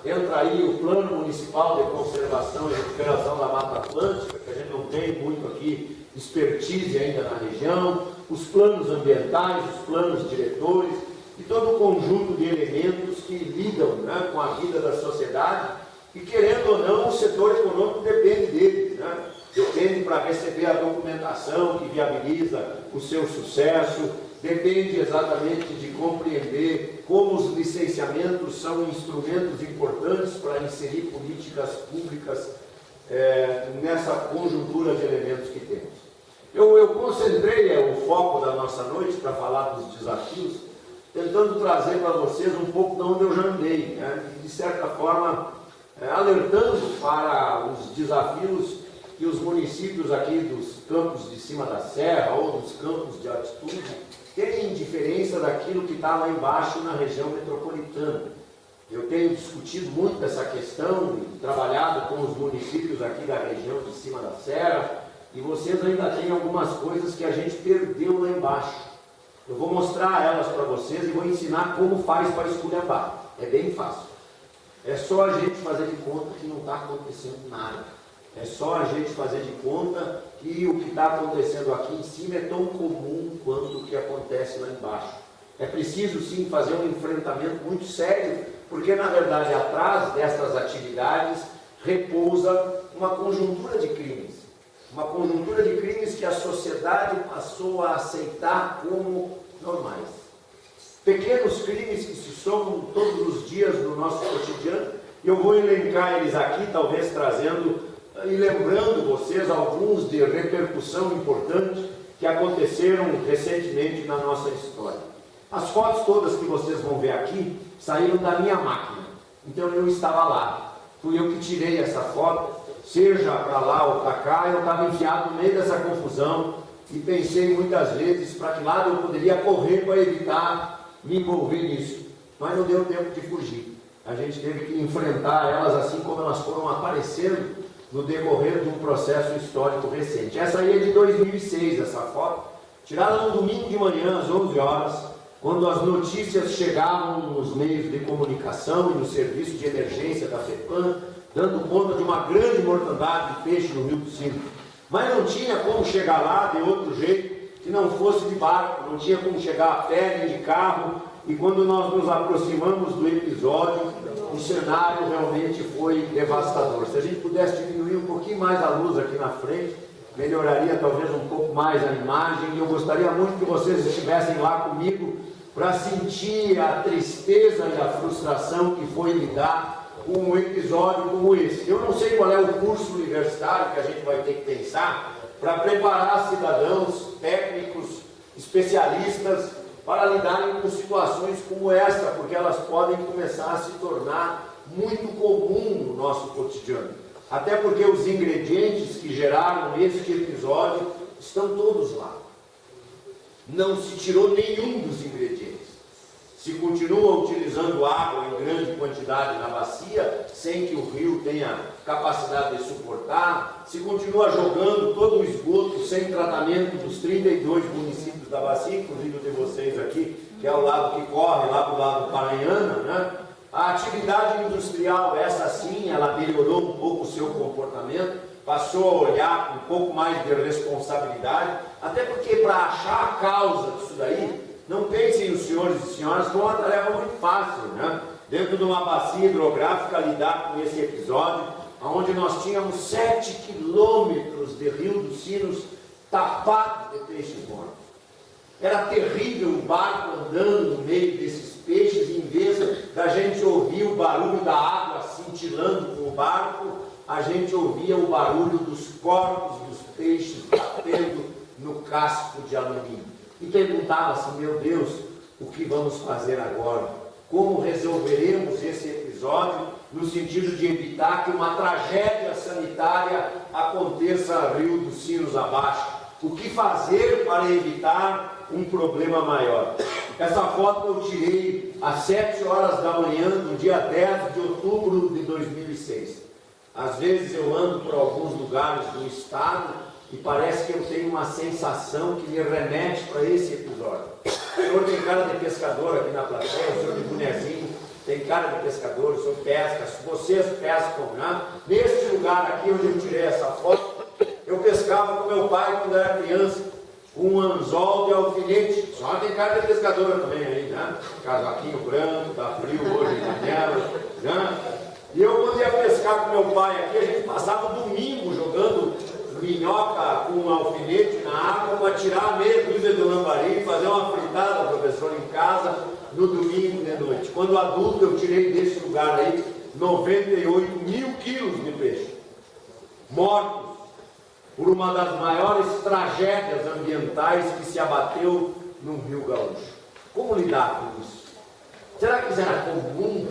Entra aí o Plano Municipal de Conservação e Recuperação da Mata Atlântica, que a gente não tem muito aqui expertise ainda na região, os planos ambientais, os planos diretores, e todo um conjunto de elementos que lidam com a vida da sociedade, e querendo ou não, o setor econômico depende deles. Depende para receber a documentação que viabiliza o seu sucesso, depende exatamente de compreender como os licenciamentos são instrumentos importantes para inserir políticas públicas nessa conjuntura de elementos que temos. Eu concentrei o foco da nossa noite para falar dos desafios, tentando trazer para vocês um pouco de onde eu já andei, e de certa forma alertando para os desafios que os municípios aqui dos campos de cima da serra ou dos campos de altitude têm diferença daquilo que está lá embaixo na região metropolitana. Eu tenho discutido muito essa questão, trabalhado com os municípios aqui da região de cima da serra, e vocês ainda têm algumas coisas que a gente perdeu lá embaixo. Eu vou mostrar elas para vocês e vou ensinar como faz para esculhambar. É bem fácil. É só a gente fazer de conta que não está acontecendo nada. É só a gente fazer de conta que o que está acontecendo aqui em cima é tão comum quanto o que acontece lá embaixo. É preciso sim fazer um enfrentamento muito sério, porque na verdade atrás dessas atividades repousa uma conjuntura de crimes. Uma conjuntura de crimes que a sociedade passou a aceitar como normais. Pequenos crimes que se somam todos os dias no nosso cotidiano. Eu vou elencar eles aqui, talvez trazendo e lembrando vocês alguns de repercussão importante que aconteceram recentemente na nossa história. As fotos todas que vocês vão ver aqui saíram da minha máquina, então eu estava lá. Fui eu que tirei essa foto. seja para lá ou para cá, eu estava enfiado no meio dessa confusão e pensei muitas vezes para que lado eu poderia correr para evitar me envolver nisso. Mas não deu tempo de fugir. A gente teve que enfrentar elas assim como elas foram aparecendo no decorrer de um processo histórico recente. Essa aí é de 2006, essa foto, tirada no domingo de manhã, às 11 horas, quando as notícias chegavam nos meios de comunicação e no serviço de emergência da FEPAM, dando conta de uma grande mortandade de peixe no Rio do Sino. Mas não tinha como chegar lá de outro jeito que não fosse de barco, não tinha como chegar a pé nem de carro, e quando nós nos aproximamos do episódio, o cenário realmente foi devastador. Se a gente pudesse diminuir um pouquinho mais a luz aqui na frente, melhoraria talvez um pouco mais a imagem, e eu gostaria muito que vocês estivessem lá comigo para sentir a tristeza e a frustração que foi lidar com um episódio como esse. Eu não sei qual é o curso universitário que a gente vai ter que pensar para preparar cidadãos, técnicos, especialistas para lidarem com situações como esta, porque elas podem começar a se tornar muito comum no nosso cotidiano. Até porque os ingredientes que geraram este episódio estão todos lá. Não se tirou nenhum dos ingredientes. Se continua utilizando água em grande quantidade na bacia, sem que o rio tenha capacidade de suportar, se continua jogando todo o esgoto sem tratamento dos 32 municípios da bacia, inclusive o de vocês aqui, que é o lado que corre, lá do lado do Paranhana, né? A atividade industrial, essa sim, ela melhorou um pouco o seu comportamento, passou a olhar com um pouco mais de responsabilidade, até porque para achar a causa disso daí, não pensem os senhores e senhoras, foi uma tarefa muito fácil, né? Dentro de uma bacia hidrográfica, lidar com esse episódio, onde nós tínhamos 7 quilômetros de Rio dos Sinos tapados de peixes mortos. Era terrível o barco andando no meio desses peixes, em vez da gente ouvir o barulho da água cintilando com o barco, a gente ouvia o barulho dos corpos dos peixes batendo no casco de alumínio. E perguntava assim, meu Deus, o que vamos fazer agora? Como resolveremos esse episódio no sentido de evitar que uma tragédia sanitária aconteça Rio dos Sinos abaixo? O que fazer para evitar um problema maior? Essa foto eu tirei às 7 horas da manhã, no dia 10 de outubro de 2006. Às vezes eu ando por alguns lugares do estado e parece que eu tenho uma sensação que me remete para esse episódio. O senhor tem cara de pescador aqui na plateia, o senhor de bonezinho tem cara de pescador, o senhor pesca, vocês pescam, né? Neste lugar aqui onde eu tirei essa foto, eu pescava com meu pai quando era criança, com um anzol de alfinete. Só tem cara de pescadora também aí, né? Casaquinho branco, tá frio hoje em Canela, né? E eu quando ia pescar com meu pai aqui, a gente passava o domingo jogando minhoca com um alfinete na água para tirar meia dúzia de lambari e fazer uma fritada, professor, em casa no domingo de noite. Quando adulto eu tirei desse lugar aí 98 mil quilos de peixe mortos por uma das maiores tragédias ambientais que se abateu no Rio Gaúcho. Como lidar com isso? Será que isso era comum?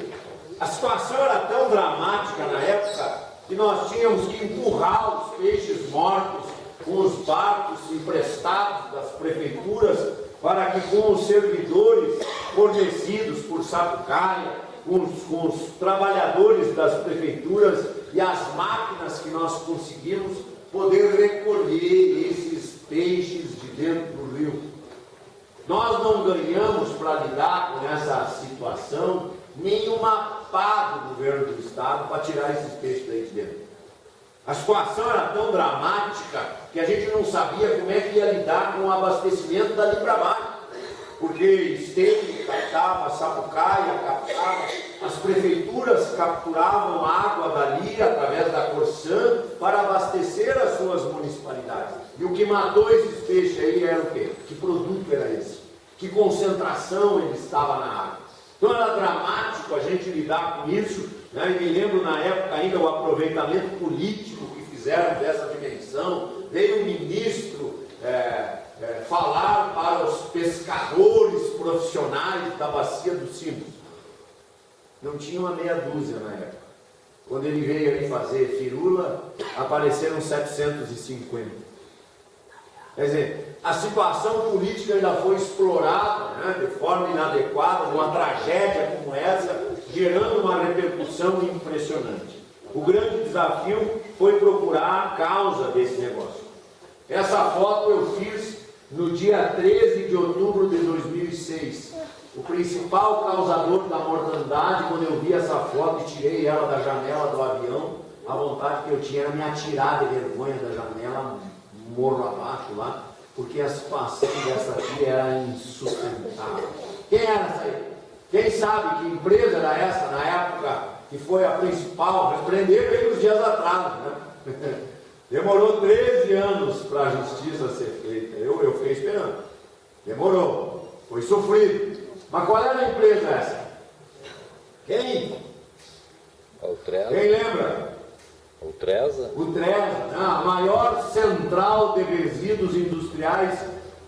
A situação era tão dramática na época que nós tínhamos que empurrar os peixes mortos com os barcos emprestados das prefeituras para que com os servidores fornecidos por Sapucaia, com os trabalhadores das prefeituras e as máquinas que nós conseguimos poder recolher esses peixes de dentro do rio. Nós não ganhamos para lidar com essa situação nenhuma pá do governo do estado para tirar esses peixes daí de dentro. A situação era tão dramática que a gente não sabia como é que ia lidar com o abastecimento dali para baixo. Porque Esteio captava, Sapucaia captava, as prefeituras capturavam água dali através da Corsã para abastecer as suas municipalidades. E o que matou esses peixes aí era o quê? Que produto era esse? Que concentração ele estava na água? Então era dramático a gente lidar com isso, né? E me lembro na época ainda o aproveitamento político que fizeram dessa dimensão. Veio o ministro falar para os pescadores profissionais da bacia dos Sinos. Não tinha uma meia dúzia na época. Quando ele veio ali fazer firula, apareceram 750. Quer dizer, a situação política já foi explorada, né, de forma inadequada, numa tragédia como essa, gerando uma repercussão impressionante. O grande desafio foi procurar a causa desse negócio. Essa foto eu fiz no dia 13 de outubro de 2006. O principal causador da mortandade, quando eu vi essa foto e tirei ela da janela do avião, a vontade que eu tinha era me atirar de vergonha da janela, morro abaixo lá, porque a situação dessa aqui era insustentável. Quem era essa aí? Quem sabe que empresa era essa na época que foi a principal? Repreender veio uns dias atrás, né? Demorou 13 anos para a justiça ser feita. Eu fiquei esperando. Demorou. Foi sofrido. Mas qual era a empresa essa? Quem? Quem lembra? O Tresa? O Tresa, a maior central de resíduos industriais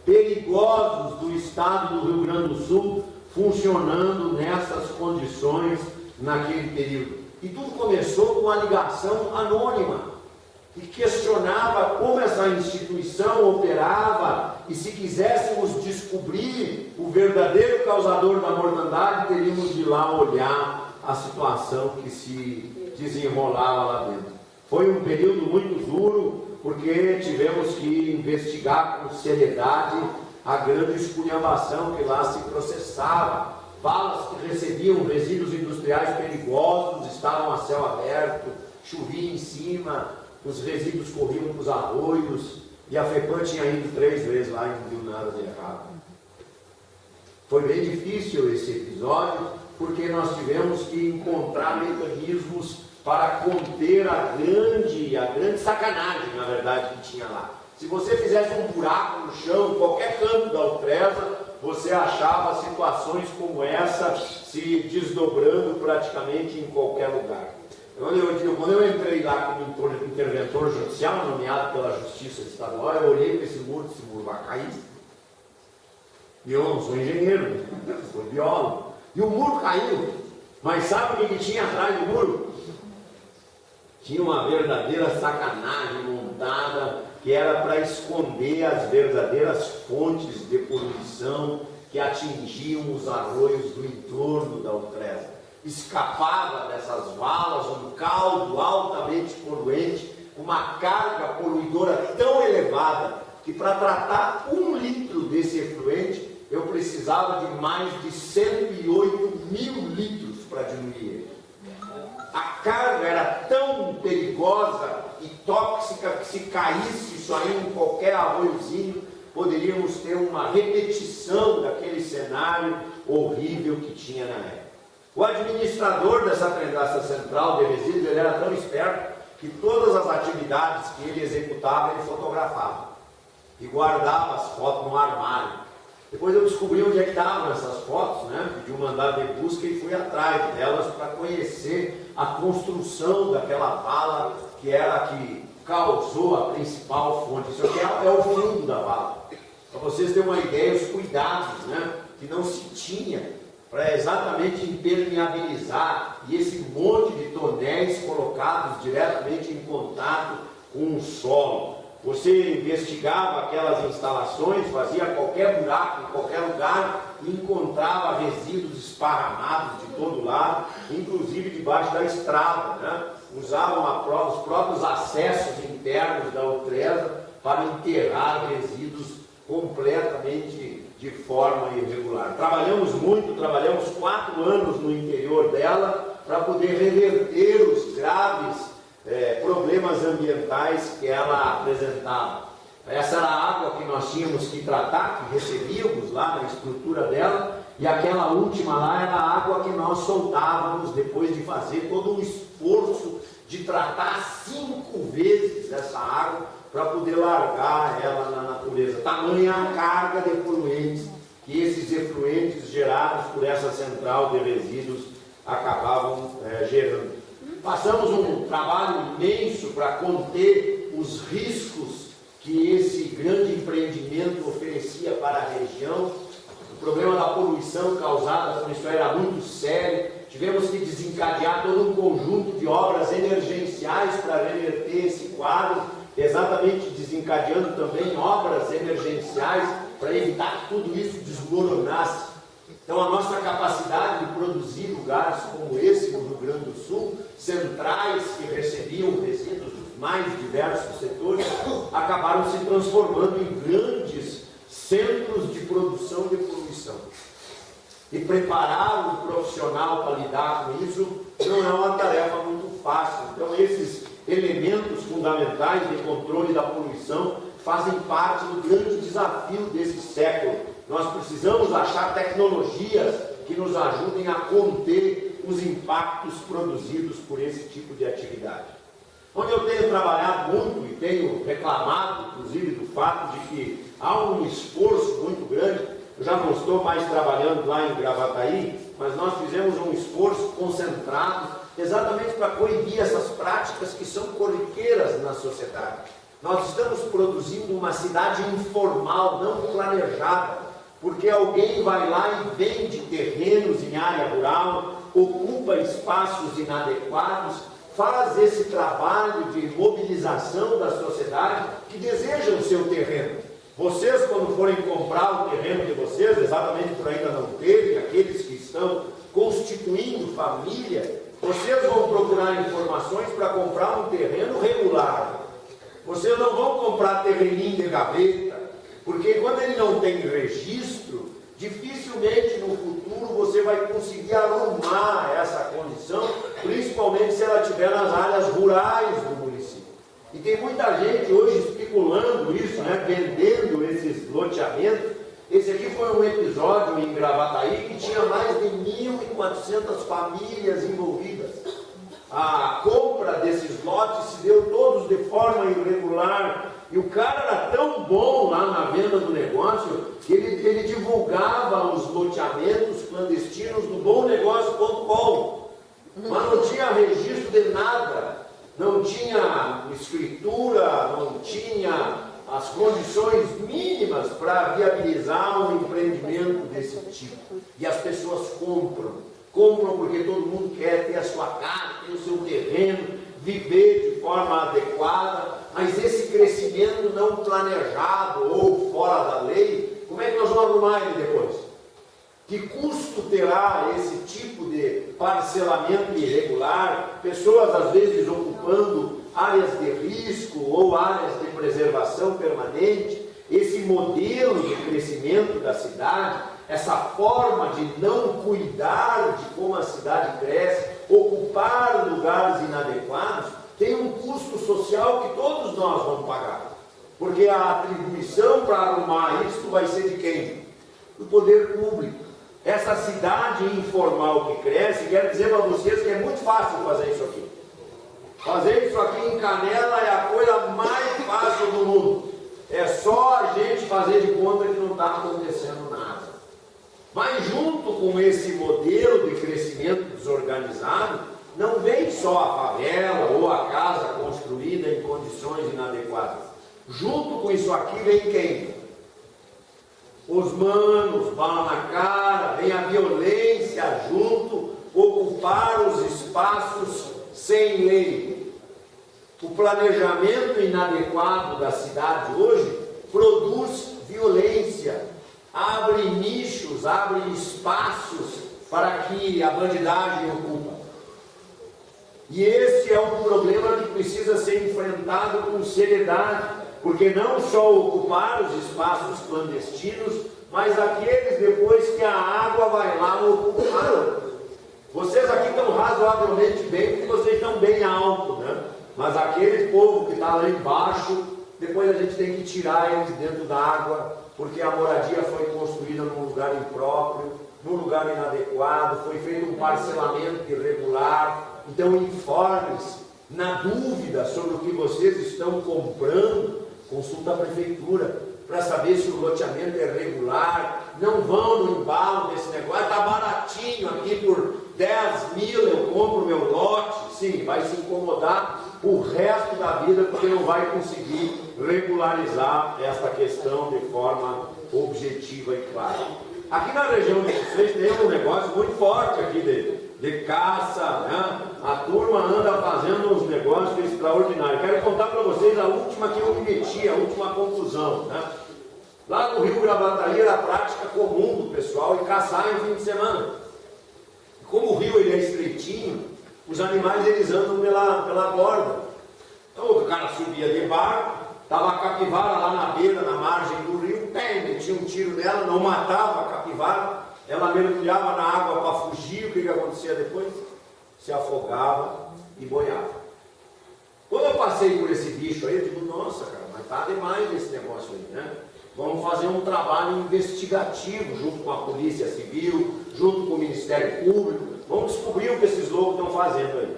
perigosos do estado do Rio Grande do Sul, funcionando nessas condições naquele período. E tudo começou com uma ligação anônima, que questionava como essa instituição operava, e se quiséssemos descobrir o verdadeiro causador da mortandade, teríamos de ir lá olhar a situação que se desenrolava lá dentro. Foi um período muito duro, porque tivemos que investigar com seriedade a grande esculhambação que lá se processava. Valas que recebiam resíduos industriais perigosos, estavam a céu aberto, chovia em cima, os resíduos corriam para os arroios, e a FEPAM tinha ido 3 vezes lá e não viu nada de errado. Foi bem difícil esse episódio, porque nós tivemos que encontrar mecanismos para conter a grande sacanagem, na verdade, que tinha lá. Se você fizesse um buraco no chão, em qualquer canto da Altresa, você achava situações como essa se desdobrando praticamente em qualquer lugar. Quando eu entrei lá como interventor judicial, nomeado pela Justiça Estadual, eu olhei para esse muro vai cair. E eu não sou engenheiro, sou biólogo. E o muro caiu. Mas sabe o que tinha atrás do muro? Tinha uma verdadeira sacanagem montada, que era para esconder as verdadeiras fontes de poluição que atingiam os arroios do entorno da Altresa. Escapava dessas valas um caldo altamente poluente, uma carga poluidora tão elevada que para tratar 1 litro desse efluente eu precisava de mais de 108 mil litros para diminuir ele. A carga era tão perigosa e tóxica que se caísse isso aí em qualquer arroiozinho, poderíamos ter uma repetição daquele cenário horrível que tinha na época. O administrador dessa central de resíduos, ele era tão esperto que todas as atividades que ele executava, ele fotografava e guardava as fotos no armário. Depois eu descobri onde é que estavam essas fotos, né? Pedi um mandado de busca e fui atrás delas para conhecer a construção daquela vala que era a que causou a principal fonte. Isso aqui é o fundo da vala. Para vocês terem uma ideia, os cuidados, né, que não se tinha para exatamente impermeabilizar, e esse monte de tonéis colocados diretamente em contato com o solo. Você investigava aquelas instalações, fazia qualquer buraco em qualquer lugar e encontrava resíduos esparramados de todo lado, inclusive debaixo da estrada, né? Usavam os próprios acessos internos da Altresa para enterrar resíduos completamente de forma irregular. Trabalhamos 4 anos no interior dela para poder reverter os graves problemas ambientais que ela apresentava. Essa era a água que nós tínhamos que tratar, que recebíamos lá na estrutura dela, e aquela última lá era a água que nós soltávamos depois de fazer todo um esforço de tratar 5 vezes essa água para poder largar ela na natureza. Tamanha a carga de poluentes que esses efluentes gerados por essa central de resíduos acabavam gerando. Passamos um trabalho imenso para conter os riscos que esse grande empreendimento oferecia para a região. O problema da poluição causada por isso era muito sério. tivemos que desencadear todo um conjunto de obras emergenciais para reverter esse quadro, exatamente desencadeando também obras emergenciais para evitar que tudo isso desmoronasse. Então a nossa capacidade de produzir lugares como esse no Rio Grande do Sul, centrais que recebiam resíduos dos mais diversos setores, acabaram se transformando em grandes centros de produção de poluição. E preparar um profissional para lidar com isso não é uma tarefa muito fácil. Então esses elementos fundamentais de controle da poluição fazem parte do grande desafio desse século. Nós precisamos achar tecnologias que nos ajudem a conter os impactos produzidos por esse tipo de atividade. Onde eu tenho trabalhado muito e tenho reclamado, inclusive, do fato de que há um esforço muito grande. Eu já não estou mais trabalhando lá em Gravataí, mas nós fizemos um esforço concentrado exatamente para coibir essas práticas que são corriqueiras na sociedade. Nós estamos produzindo uma cidade informal, não planejada, porque alguém vai lá e vende terrenos em área rural, ocupa espaços inadequados, faz esse trabalho de mobilização da sociedade que deseja o seu terreno. Vocês, quando forem comprar o terreno de vocês, exatamente por ainda não terem, aqueles que estão constituindo família, vocês vão procurar informações para comprar um terreno regular. Vocês não vão comprar terreninho de gaveta, porque quando ele não tem registro, dificilmente no futuro você vai conseguir arrumar essa condição, principalmente se ela estiver nas áreas rurais do município. E tem muita gente hoje especulando isso, né, vendendo esses loteamentos. Esse aqui foi um episódio em Gravataí que tinha mais de 1.400 famílias envolvidas. A compra desses lotes se deu todos de forma irregular. E o cara era tão bom lá na venda do negócio que ele divulgava os loteamentos clandestinos no bomnegócio.com. Mas não tinha registro de nada. Não tinha escritura, não tinha as condições mínimas para viabilizar um empreendimento desse tipo. E as pessoas compram porque todo mundo quer ter a sua casa, ter o seu terreno, viver de forma adequada, mas esse crescimento não planejado ou fora da lei, como é que nós vamos arrumar ele depois? Que custo terá esse tipo de parcelamento irregular, pessoas às vezes ocupando áreas de risco ou áreas de preservação permanente, esse modelo de crescimento da cidade, essa forma de não cuidar de como a cidade cresce, ocupar lugares inadequados, tem um custo social que todos nós vamos pagar. Porque a atribuição para arrumar isso vai ser de quem? Do poder público. Essa cidade informal que cresce, quero dizer para vocês que é muito fácil fazer isso aqui. Fazer isso aqui em Canela é a coisa mais fácil do mundo. É só a gente fazer de conta que não está acontecendo nada. Mas junto com esse modelo de crescimento desorganizado, não vem só a favela ou a casa construída em condições inadequadas. Junto com isso aqui vem quem? Os manos, bala na cara, vem a violência junto, ocupar os espaços sem lei. O planejamento inadequado da cidade hoje produz violência, abre nichos, abre espaços para que a bandidagem ocupa. E esse é um problema que precisa ser enfrentado com seriedade, porque não só ocupar os espaços clandestinos, mas aqueles depois que a água vai lá ocupar. Vocês aqui estão razoavelmente bem, porque vocês estão bem alto, né? Mas aquele povo que está lá embaixo, depois a gente tem que tirar eles dentro da água, porque a moradia foi construída num lugar impróprio, num lugar inadequado, foi feito um parcelamento irregular. Então informe-se, na dúvida sobre o que vocês estão comprando, consulta a prefeitura para saber se o loteamento é regular. Não vão no embalo desse negócio, está baratinho aqui, por 10 mil eu compro meu lote. Sim, vai se incomodar o resto da vida, porque não vai conseguir regularizar esta questão de forma objetiva e clara. Aqui na região de vocês tem um negócio muito forte aqui de caça, né? A turma anda fazendo uns negócios extraordinários. Quero contar para vocês a última que eu me meti, a última conclusão, né? Lá no Rio Gravataí era a prática comum do pessoal e caçar em fim de semana. Como o rio ele é estreitinho, os animais eles andam pela borda. Então o cara subia de barco, estava a capivara lá na beira, na margem do rio, metia um tiro nela, não matava a capivara, ela mergulhava na água para fugir. O que acontecia depois? Se afogava e boiava. Quando eu passei por esse bicho aí, eu digo, nossa cara, mas tá demais esse negócio aí, né? Vamos fazer um trabalho investigativo junto com a Polícia Civil, junto com o Ministério Público, vamos descobrir o que esses loucos estão fazendo aí.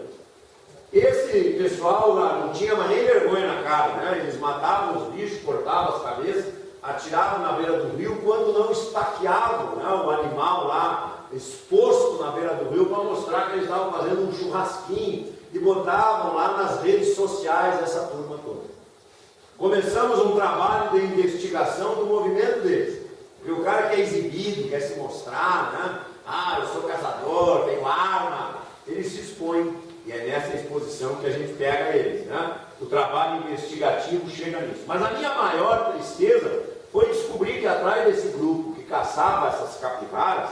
Esse pessoal lá não tinha mais nem vergonha na cara, né? Eles matavam os bichos, cortavam as cabeças, atiravam na beira do rio, quando não estaqueavam, né, o animal lá exposto na beira do rio para mostrar que eles estavam fazendo um churrasquinho e botavam lá nas redes sociais essa turma toda. Começamos um trabalho de investigação do movimento deles, porque o cara quer exibir, quer se mostrar, né? Ah, eu sou caçador, tenho arma, ele se expõe. E é nessa exposição que a gente pega eles, né? O trabalho investigativo chega nisso. Mas a minha maior tristeza foi descobrir que atrás desse grupo que caçava essas capivaras,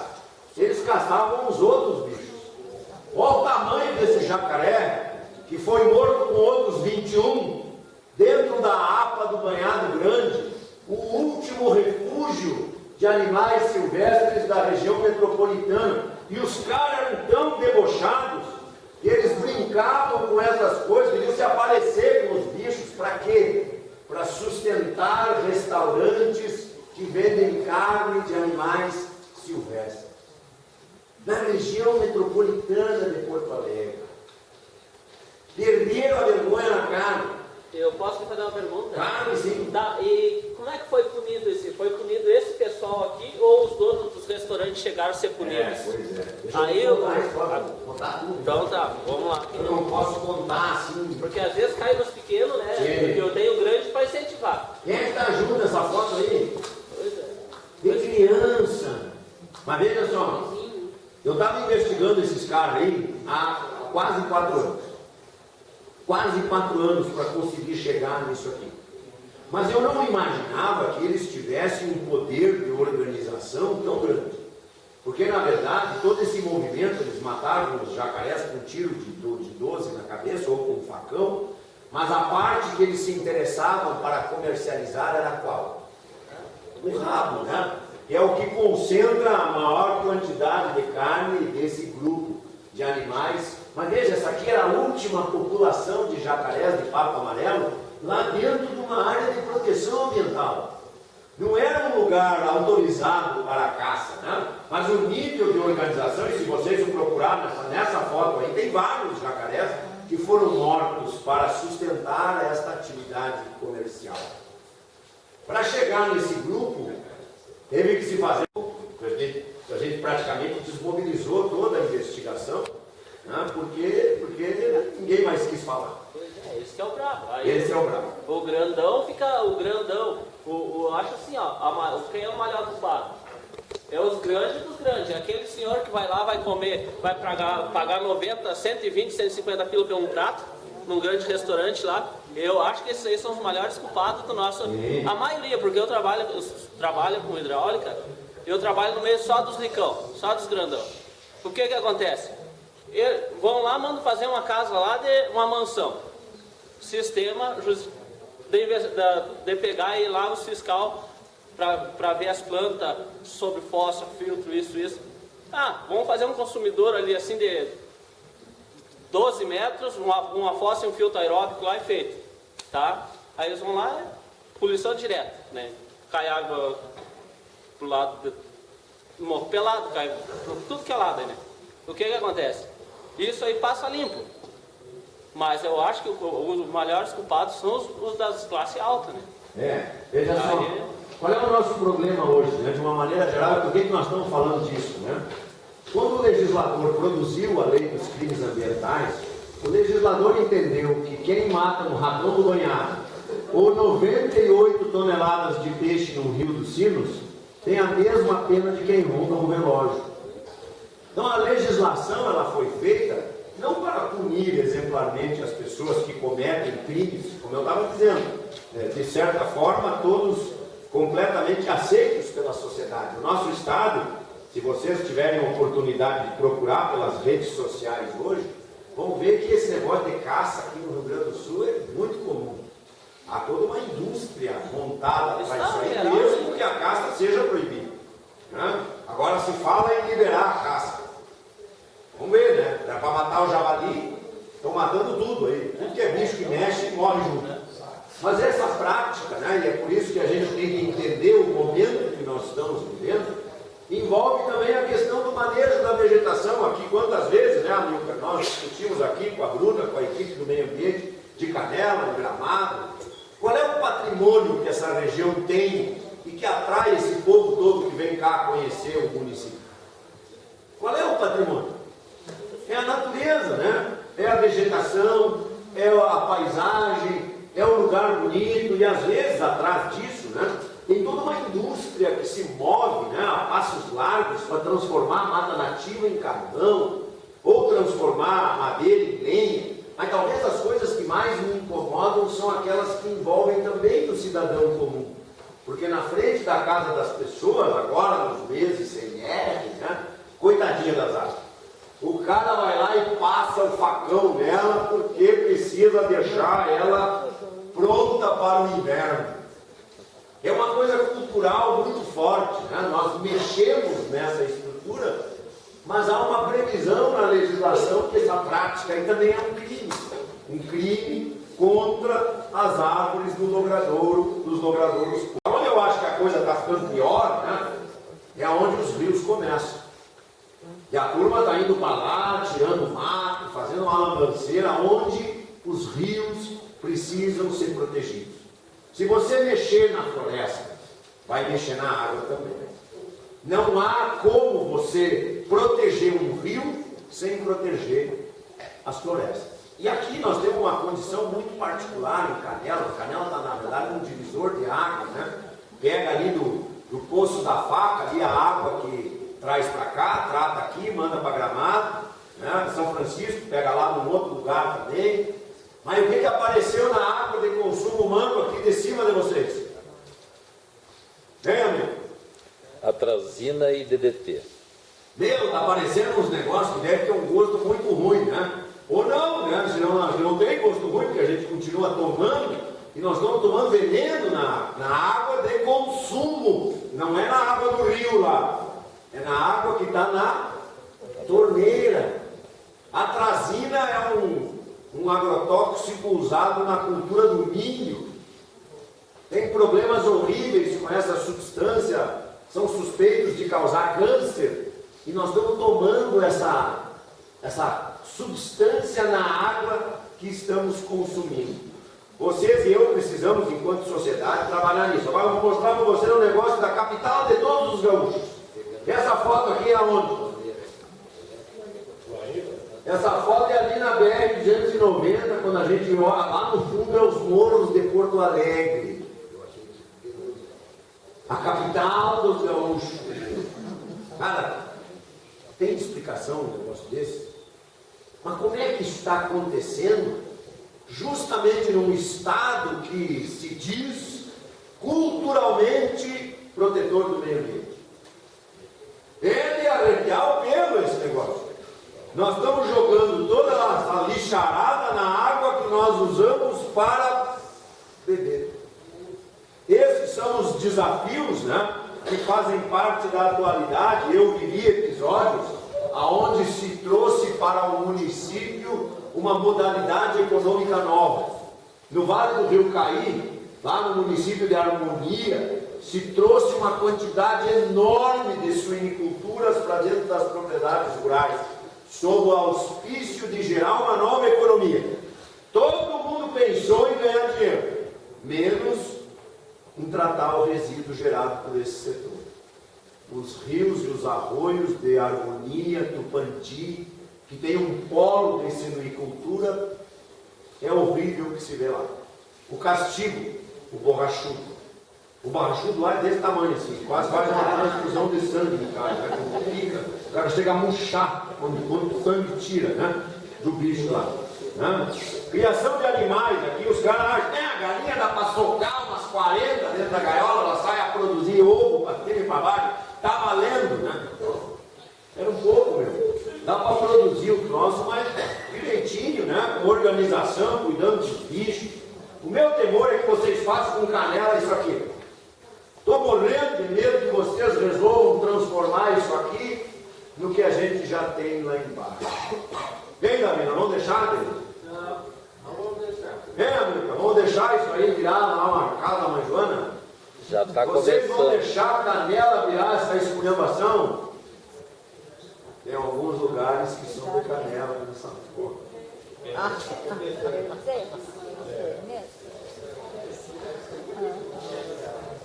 eles caçavam os outros bichos. Olha o tamanho desse jacaré, que foi morto com outros 21, dentro da APA do Banhado Grande, o último refúgio de animais silvestres da região metropolitana. E os caras eram tão debochados que eles brincavam com essas coisas, queriam se aparecer com os bichos, para quê? Para sustentar restaurantes que vendem carne de animais silvestres. Na região metropolitana de Porto Alegre. Perderam a vergonha na cara. Eu posso te fazer uma pergunta? Claro, sim. Tá, e como é que foi punido esse? Foi punido esse pessoal aqui ou os donos dos restaurantes chegaram a ser punidos? Pois é. Deixa Aí eu eu- contar a história, vou contar tudo. Então tá, vamos lá. Eu não posso contar assim. Porque às vezes cai nos pequenos, né? Sim. Porque eu tenho grande para incentivar. Quem é que está junto nessa foto aí? Pois é. Tem criança. Mas veja só, eu estava investigando esses caras aí há quase 4 anos. Quase 4 anos para conseguir chegar nisso aqui. Mas eu não imaginava que eles tivessem um poder de organização tão grande. Porque, na verdade, todo esse movimento, eles mataram os jacarés com um tiro de 12 na cabeça ou com um facão, mas a parte que eles se interessavam para comercializar era qual? O rabo, né? Que é o que concentra a maior quantidade de carne desse grupo de animais. Mas veja, essa aqui era a última população de jacarés de papo amarelo lá dentro de uma área de proteção ambiental. Não era um lugar autorizado para a caça, né? Mas o nível de organização, e se vocês o procurar nessa foto aí, tem vários jacarés que foram mortos para sustentar esta atividade comercial. Para chegar nesse grupo, teve que se fazer, a gente praticamente desmobilizou toda a investigação, né? Porque ninguém mais quis falar. Pois é, esse que é o brabo. Aí Esse é o bravo. o grandão fica, o grandão, eu acho assim, ó, quem é o maior culpado? É os grandes dos grandes. É aquele senhor que vai lá, vai comer, vai pagar 90, 120, 150 pila por um prato, num grande restaurante lá. Eu acho que esses aí são os maiores culpados do nosso. A maioria, porque eu trabalho com hidráulica, eu trabalho no meio só dos ricão, só dos grandão. O que acontece? Vão lá, mandam fazer uma casa lá de uma mansão. Sistema de pegar e ir lá no fiscal para ver as plantas sobre fósforo, filtro, isso. Ah, vamos fazer um consumidor ali assim de 12 metros, uma fossa e um filtro aeróbico lá e feito. Tá? Aí eles vão lá, poluição direta, né? Cai água pro lado, pelado, cai tudo que é lado aí, né? O que acontece? Isso aí passa limpo. Mas eu acho que os maiores culpados são os das classes altas, né? Veja só, qual é o nosso problema hoje, né? De uma maneira geral, por que nós estamos falando disso, né? Quando o legislador produziu a lei dos crimes ambientais, o legislador entendeu que quem mata um ratão do banhado ou 98 toneladas de peixe no Rio dos Sinos tem a mesma pena de quem rouba um relógio. Então a legislação legislação ela foi feita não para punir exemplarmente as pessoas que cometem crimes, como eu estava dizendo, de certa forma todos completamente aceitos pela sociedade. O nosso Estado, se vocês tiverem a oportunidade de procurar pelas redes sociais hoje, vão ver que esse negócio de caça aqui no Rio Grande do Sul é muito comum. Há toda uma indústria montada para isso aí, mesmo que a caça seja proibida. Né? Agora se fala em liberar a caça. Vamos ver, né? É para matar o javali, estão matando tudo aí. Tudo que é bicho que mexe, morre junto. Mas essa prática, né? E é por isso que a gente tem que entender o momento que nós estamos vivendo, envolve também a questão do manejo da vegetação. Aqui, quantas vezes, né, Amilcar, nós discutimos aqui com a Bruna, com a equipe do meio ambiente, de Canela, de Gramado, qual é o patrimônio que essa região tem e que atrai esse povo todo que vem cá conhecer o município? Qual é o patrimônio? É a natureza, né? É a vegetação, é a paisagem, é um lugar bonito, e às vezes atrás disso, né, tem toda uma indústria que se move, né, a passos largos para transformar a mata nativa em carvão, ou transformar a madeira em lenha. Mas talvez as coisas que mais me incomodam são aquelas que envolvem também o cidadão comum. Porque na frente da casa das pessoas, agora nos meses sem neve, né, coitadinha das árvores. O cara vai lá e passa o facão nela porque precisa deixar ela pronta para o inverno. É uma coisa cultural muito forte, né? Nós mexemos nessa estrutura, mas há uma previsão na legislação que essa prática aí também é um crime contra as árvores dos logradouros. Onde eu acho que a coisa está ficando pior, né? É onde os rios começam. E a turma está indo para lá, tirando mato, fazendo uma lambanceira, onde os rios precisam ser protegidos. Se você mexer na floresta, vai mexer na água também. Não há como você proteger um rio sem proteger as florestas. E aqui nós temos uma condição muito particular em Canela. Canela está, na verdade, um divisor de água, né? Pega ali do poço da faca, ali a água que traz para cá, trata aqui, manda para Gramado, né? São Francisco, pega lá num outro lugar também. Mas o que apareceu na água de consumo humano aqui de cima de vocês? Vem, amigo? Atrazina e DDT. Meu, está aparecendo uns negócios que devem ter um gosto muito ruim, né? Ou não, né? Senão não tem gosto ruim, porque a gente continua tomando, e nós estamos tomando veneno na água de consumo. Não é na água do rio lá. É na água que está na torneira. A atrazina é um agrotóxico usado na cultura do milho. Tem problemas horríveis com essa substância, são suspeitos de causar câncer, e nós estamos tomando essa substância na água que estamos consumindo. Vocês e eu precisamos, enquanto sociedade, trabalhar nisso. Agora eu vou mostrar para vocês um negócio da capital de todos os gaúchos. Essa foto aqui é onde? Essa foto é ali na BR-290, quando a gente olha lá no fundo é os morros de Porto Alegre. A capital dos gaúchos. Cara, tem explicação um negócio desse? Mas como é que isso está acontecendo justamente num estado que se diz culturalmente protetor do meio ambiente? É de arrepiar o pelo esse negócio. Nós estamos jogando toda a lixarada na água que nós usamos para beber. Esses são os desafios, né, que fazem parte da atualidade. Eu vivi episódios onde se trouxe para o município uma modalidade econômica nova. No Vale do Rio Caí, lá no município de Harmonia, se trouxe uma quantidade enorme de suiniculturas para dentro das propriedades rurais, sob o auspício de gerar uma nova economia. Todo mundo pensou em ganhar dinheiro, menos em tratar o resíduo gerado por esse setor. Os rios e os arroios de Harmonia, Tupandi, que tem um polo de suinicultura, é horrível o que se vê lá. O castigo, o borrachudo. O borrachudo lá é desse tamanho, assim, quase faz uma transfusão de sangue no cara, né? Fica cara chega a murchar quando o sangue tira, né? Do bicho lá. Né? Criação de animais, aqui os caras acham, a galinha dá para socar umas 40 dentro da gaiola, ela sai a produzir ovo para cima e para baixo, tá valendo, né? Era um pouco, meu. Dá para produzir o troço, mas direitinho, né? Com organização, cuidando dos bichos. O meu temor é que vocês façam com canela isso aqui. Estou morrendo de medo que vocês resolvam transformar isso aqui no que a gente já tem lá embaixo. Vem, Davina, vamos deixar, David? Não vamos deixar. Vem, amiga, vamos deixar isso aí virar lá uma casa da mãe Joana? Já está Vocês vão começando. deixar a canela virar essa esculhambação? Tem alguns lugares que são de canela nessa porra.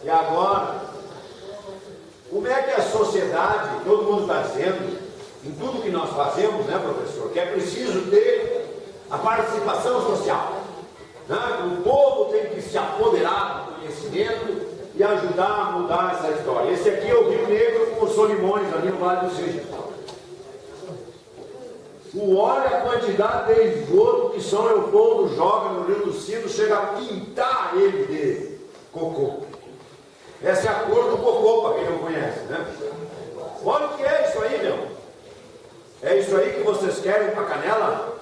E agora, como é que a sociedade, todo mundo está dizendo, em tudo que nós fazemos, né, professor, que é preciso ter a participação social. Né? O povo tem que se apoderar do conhecimento e ajudar a mudar essa história. Esse aqui é o Rio Negro com os Solimões, ali no Vale do Seixo. Olha a quantidade de esgoto que São Leopoldo joga no Rio dos Sinos, chega a pintar ele de cocô. Essa é a cor do cocô, para quem não conhece, né? Olha o que é isso aí, meu. É isso aí que vocês querem para Canela?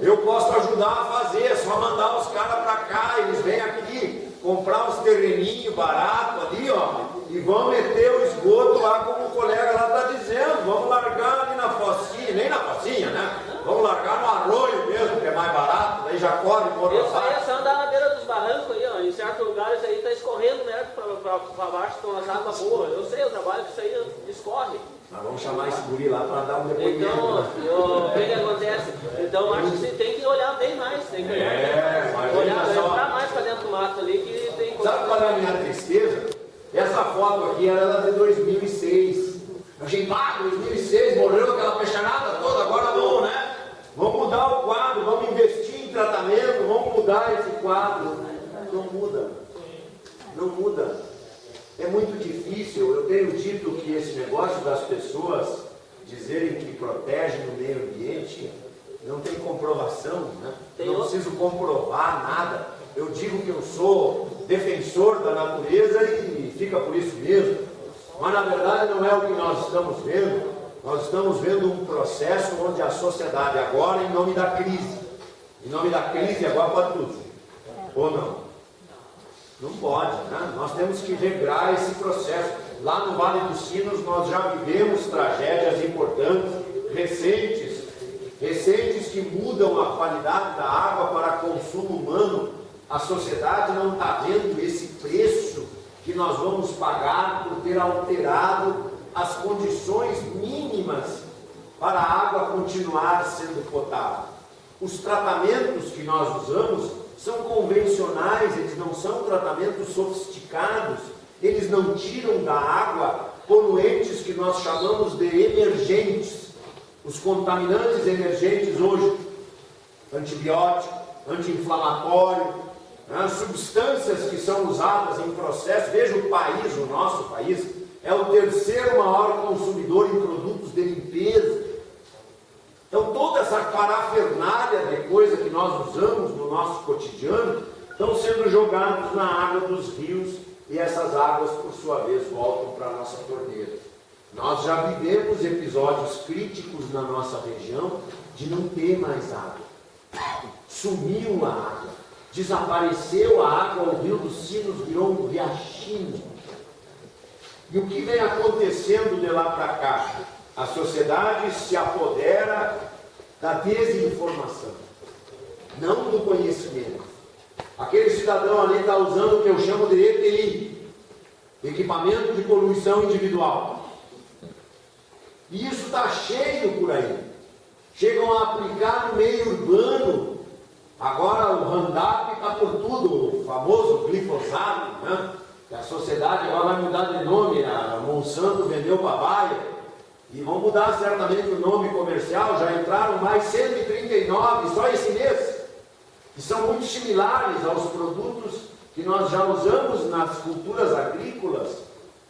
Eu posso ajudar a fazer, é só mandar os caras para cá, eles vêm aqui comprar uns terreninhos baratos ali, ó, e vão meter o esgoto lá, como o colega lá está dizendo. Vamos largar ali na focinha, nem na focinha, né? Vamos largar no arroio mesmo, que é mais barato, daí já corre por Isso aí é só andar na beira dos barrancos aí, ó. Em certos lugares aí está escorrendo merda para baixo, estão as águas boas. Eu sei o trabalho que isso aí escorre. Nós vamos chamar esse guri lá para dar um depoimento. Então, o que acontece? Então, acho que você tem que olhar bem mais. Tem que olhar, mas olhar olha só. entrar mais para dentro do mato ali, que tem coisa. Sabe qual é a minha tristeza? Essa foto aqui era de 2006. Eu achei, 2006, morreu aquela peixarada toda, agora vamos, né? Vamos mudar o quadro, vamos investir em tratamento, vamos mudar esse quadro. Não muda. Não muda. É muito difícil. Eu tenho dito que esse negócio das pessoas dizerem que protegem o meio ambiente não tem comprovação, né? Eu não preciso comprovar nada. Eu digo que eu sou defensor da natureza e fica por isso mesmo. Mas na verdade não é o que nós estamos vendo. Nós estamos vendo um processo onde a sociedade agora, em nome da crise, agora pode tudo. Ou não? Não pode, né? Nós temos que regrar esse processo. Lá no Vale dos Sinos nós já vivemos tragédias importantes, recentes que mudam a qualidade da água para consumo humano. A sociedade não está vendo esse preço que nós vamos pagar por ter alterado as condições mínimas para a água continuar sendo potável. Os tratamentos que nós usamos são convencionais, eles não são tratamentos sofisticados, eles não tiram da água poluentes que nós chamamos de emergentes. Os contaminantes emergentes hoje, antibiótico, anti-inflamatório, né, substâncias que são usadas em processo. Veja o país, o nosso país, é o terceiro maior consumidor em produtos de limpeza. Então toda essa parafernália de coisa que nós usamos no nosso cotidiano estão sendo jogados na água dos rios e essas águas, por sua vez, voltam para a nossa torneira. Nós já vivemos episódios críticos na nossa região de não ter mais água. Sumiu a água, desapareceu a água, o Rio dos Sinos virou um riachinho. E o que vem acontecendo de lá para cá? A sociedade se apodera da desinformação, não do conhecimento. Aquele cidadão ali está usando o que eu chamo de EPI, equipamento de poluição individual. E isso está cheio por aí. Chegam a aplicar no meio urbano. Agora o Roundup está por tudo, o famoso glifosato, né? Que a sociedade agora vai mudar de nome, a Monsanto vendeu para a Bayer. E vão mudar certamente o nome comercial, já entraram mais 139 só esse mês, que são muito similares aos produtos que nós já usamos nas culturas agrícolas.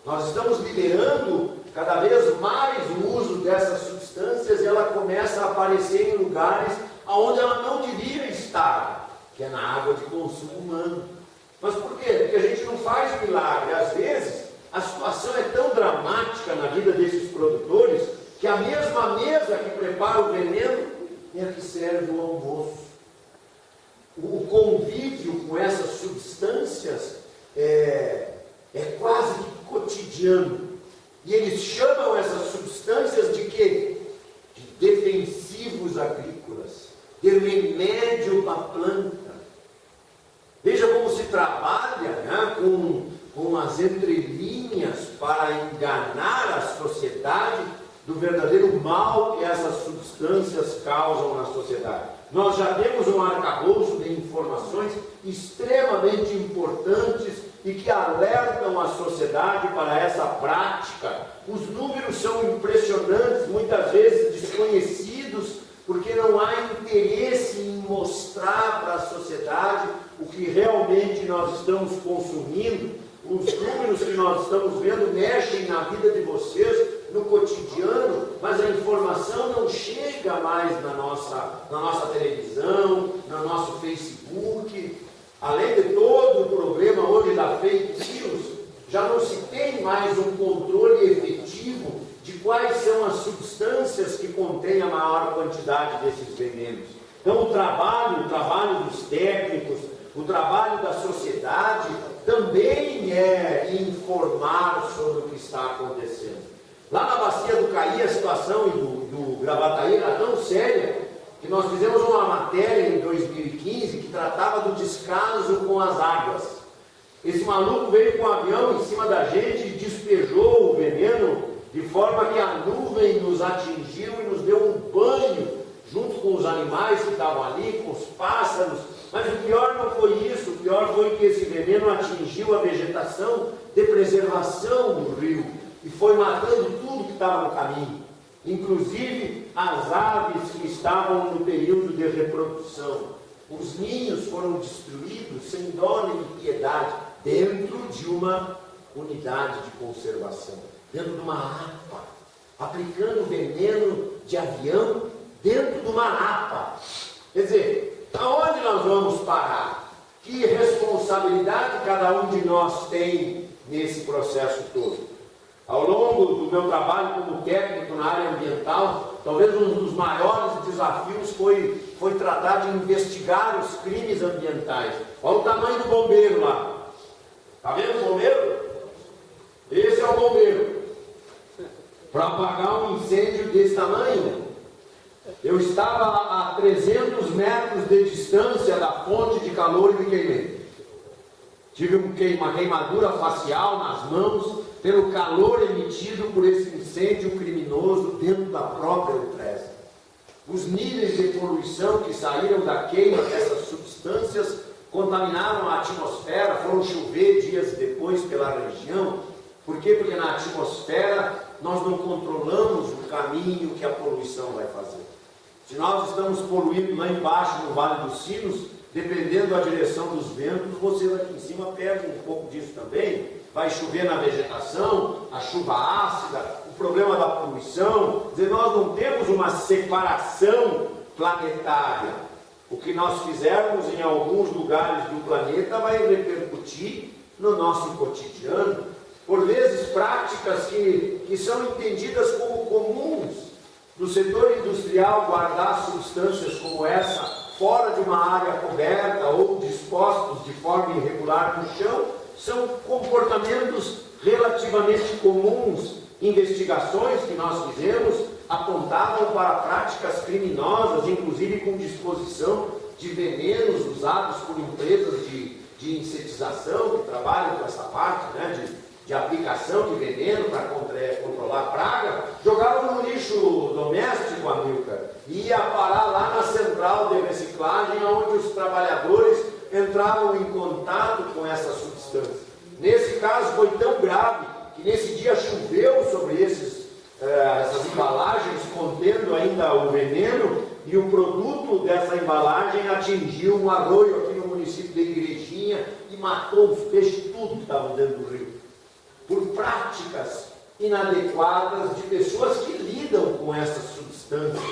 Nós estamos liberando cada vez mais o uso aparecer em lugares onde ela não devia estar, que é na água de consumo humano. Mas por quê? Porque a gente não faz milagre. Às vezes, a situação é tão dramática na vida desses produtores que a mesma mesa que prepara o veneno é a que serve o almoço. O convívio com essas substâncias é quase que cotidiano. E eles chamam essas substâncias de quê? De defensivos agrícolas, de remédio para a planta. Veja como se trabalha, né, com as entrelinhas para enganar a sociedade do verdadeiro mal que essas substâncias causam na sociedade. Nós já temos um arcabouço de informações extremamente importantes e que alertam a sociedade para essa prática. Os números são impressionantes, muitas vezes desconhecidos, porque não há interesse em mostrar para a sociedade o que realmente nós estamos consumindo. Os números que nós estamos vendo mexem na vida de vocês, no cotidiano, mas a informação não chega mais na nossa televisão, no nosso Facebook. Além de todo o problema hoje da fake news, já não se tem mais um controle efetivo de quais são as substâncias que contêm a maior quantidade desses venenos. Então o trabalho dos técnicos, o trabalho da sociedade também é informar sobre o que está acontecendo. Lá na Bacia do Caí, a situação do Gravataí era tão séria que nós fizemos uma matéria em 2015 que tratava do descaso com as águas. Esse maluco veio com um avião em cima da gente e despejou o veneno de forma que a nuvem nos atingiu e nos deu um banho junto com os animais que estavam ali, com os pássaros. Mas o pior não foi isso, o pior foi que esse veneno atingiu a vegetação de preservação do rio e foi matando tudo que estava no caminho, inclusive as aves que estavam no período de reprodução. Os ninhos foram destruídos sem dó nem piedade, dentro de uma unidade de conservação, dentro de uma APA, aplicando veneno de avião dentro de uma APA. Quer dizer, aonde nós vamos parar? Que responsabilidade cada um de nós tem nesse processo todo? Ao longo do meu trabalho como técnico na área ambiental, talvez um dos maiores desafios foi tratar de investigar os crimes ambientais. Olha o tamanho do bombeiro lá. Está vendo o bombeiro? Esse é o bombeiro. Para apagar um incêndio desse tamanho, eu estava a 300 metros de distância da fonte de calor e me queimei. Tive uma queimadura facial nas mãos pelo calor emitido por esse incêndio criminoso dentro da própria empresa. Os níveis de poluição que saíram da queima dessas substâncias contaminaram a atmosfera, foram chover dias depois pela região. Por quê? Porque na atmosfera nós não controlamos o caminho que a poluição vai fazer. Se nós estamos poluindo lá embaixo no Vale dos Sinos, dependendo da direção dos ventos, vocês aqui em cima perdem um pouco disso também. Vai chover na vegetação, a chuva ácida, o problema da poluição. Quer dizer, nós não temos uma separação planetária. O que nós fizermos em alguns lugares do planeta vai repercutir no nosso cotidiano. Por vezes, práticas que são entendidas como comuns no setor industrial, guardar substâncias como essa fora de uma área coberta ou dispostos de forma irregular no chão, são comportamentos relativamente comuns. Investigações que nós fizemos apontavam para práticas criminosas, inclusive com disposição de venenos usados por empresas de insetização que trabalham com essa parte, né, de aplicação de veneno para controlar a praga, jogavam no lixo doméstico, Amilcar, e ia parar lá na central de reciclagem, onde os trabalhadores entravam em contato com essa substância. Nesse caso foi tão grave que nesse dia choveu sobre essas embalagens contendo ainda o veneno, e o produto dessa embalagem atingiu um arroio aqui no município de Igrejinha e matou os peixes, tudo que estavam dentro do rio. Por práticas inadequadas de pessoas que lidam com essas substâncias.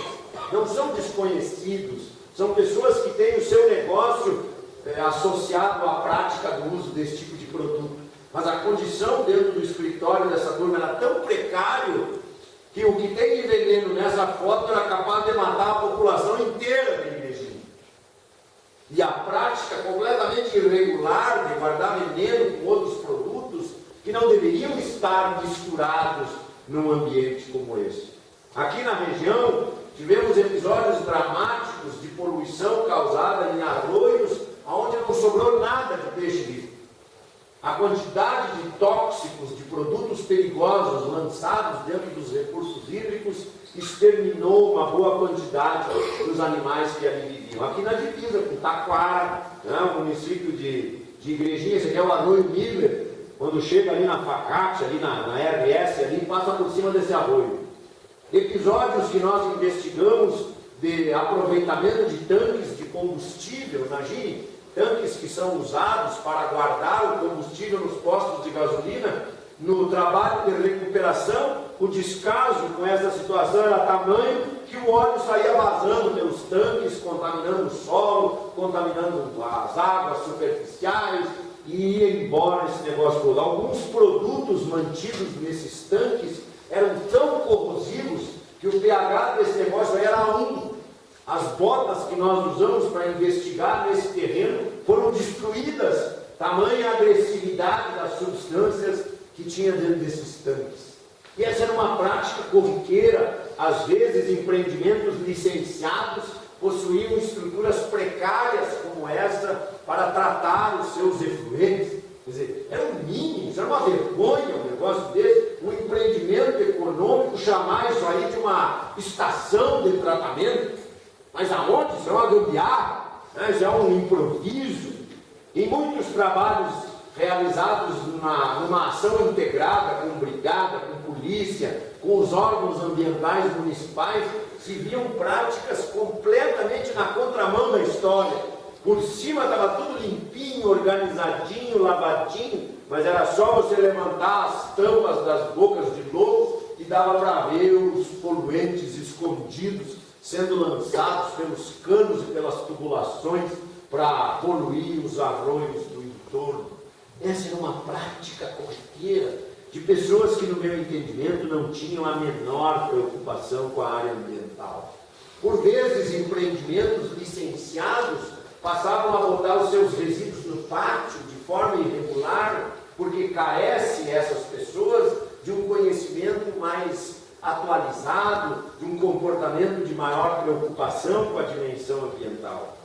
não são desconhecidos, são pessoas que têm o seu negócio associado à prática do uso desse tipo de produto. Mas a condição dentro do escritório dessa turma era tão precário que o que tem de veneno nessa foto era capaz de matar a população inteira de Igrejinha. E a prática completamente irregular de guardar veneno com outros produtos que não deveriam estar misturados num ambiente como esse. Aqui na região, tivemos episódios dramáticos de poluição causada em arroios, onde não sobrou nada de peixe vivo. A quantidade de tóxicos, de produtos perigosos lançados dentro dos recursos hídricos exterminou uma boa quantidade dos animais que ali viviam. Aqui na divisa com Taquara, o município de Igrejinha, esse aqui é o Arroio Miller, quando chega ali na Facate, ali na RS, ali passa por cima desse arroio. Episódios que nós investigamos de aproveitamento de tanques de combustível, imagine, tanques que são usados para guardar o combustível nos postos de gasolina. No trabalho de recuperação, o descaso com essa situação era tamanho que o óleo saía vazando pelos tanques, contaminando o solo, contaminando as águas superficiais, e ia embora esse negócio todo. Alguns produtos mantidos nesses tanques eram tão corrosivos que o pH desse negócio era 1. As botas que nós usamos para investigar nesse terreno foram destruídas, tamanha agressividade das substâncias que tinha dentro desses tanques. E essa era uma prática corriqueira. Às vezes, empreendimentos licenciados possuíam estruturas precárias como essa para tratar os seus efluentes. Quer dizer, era um mínimo, isso era uma vergonha um negócio desse, um empreendimento econômico chamar isso aí de uma estação de tratamento. Mas aonde? Isso é uma gambiarra, né? Isso é um improviso. Em muitos trabalhos realizados numa ação integrada com brigada, com polícia, com os órgãos ambientais municipais, se viam práticas completamente na contramão da história. Por cima estava tudo limpinho, organizadinho, lavadinho, mas era só você levantar as tampas das bocas de lobo e dava para ver os poluentes escondidos sendo lançados pelos canos e pelas tubulações para poluir os arroios do entorno. Essa era uma prática corriqueira de pessoas que, no meu entendimento, não tinham a menor preocupação com a área ambiental. Por vezes, empreendimentos licenciados passavam a botar os seus resíduos no pátio de forma irregular, porque carece essas pessoas de um conhecimento mais atualizado, de um comportamento de maior preocupação com a dimensão ambiental.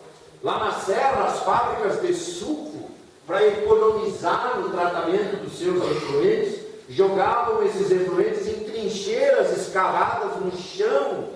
Lá na Serra, as fábricas de suco, para economizar no tratamento dos seus efluentes, jogavam esses efluentes em trincheiras escavadas no chão,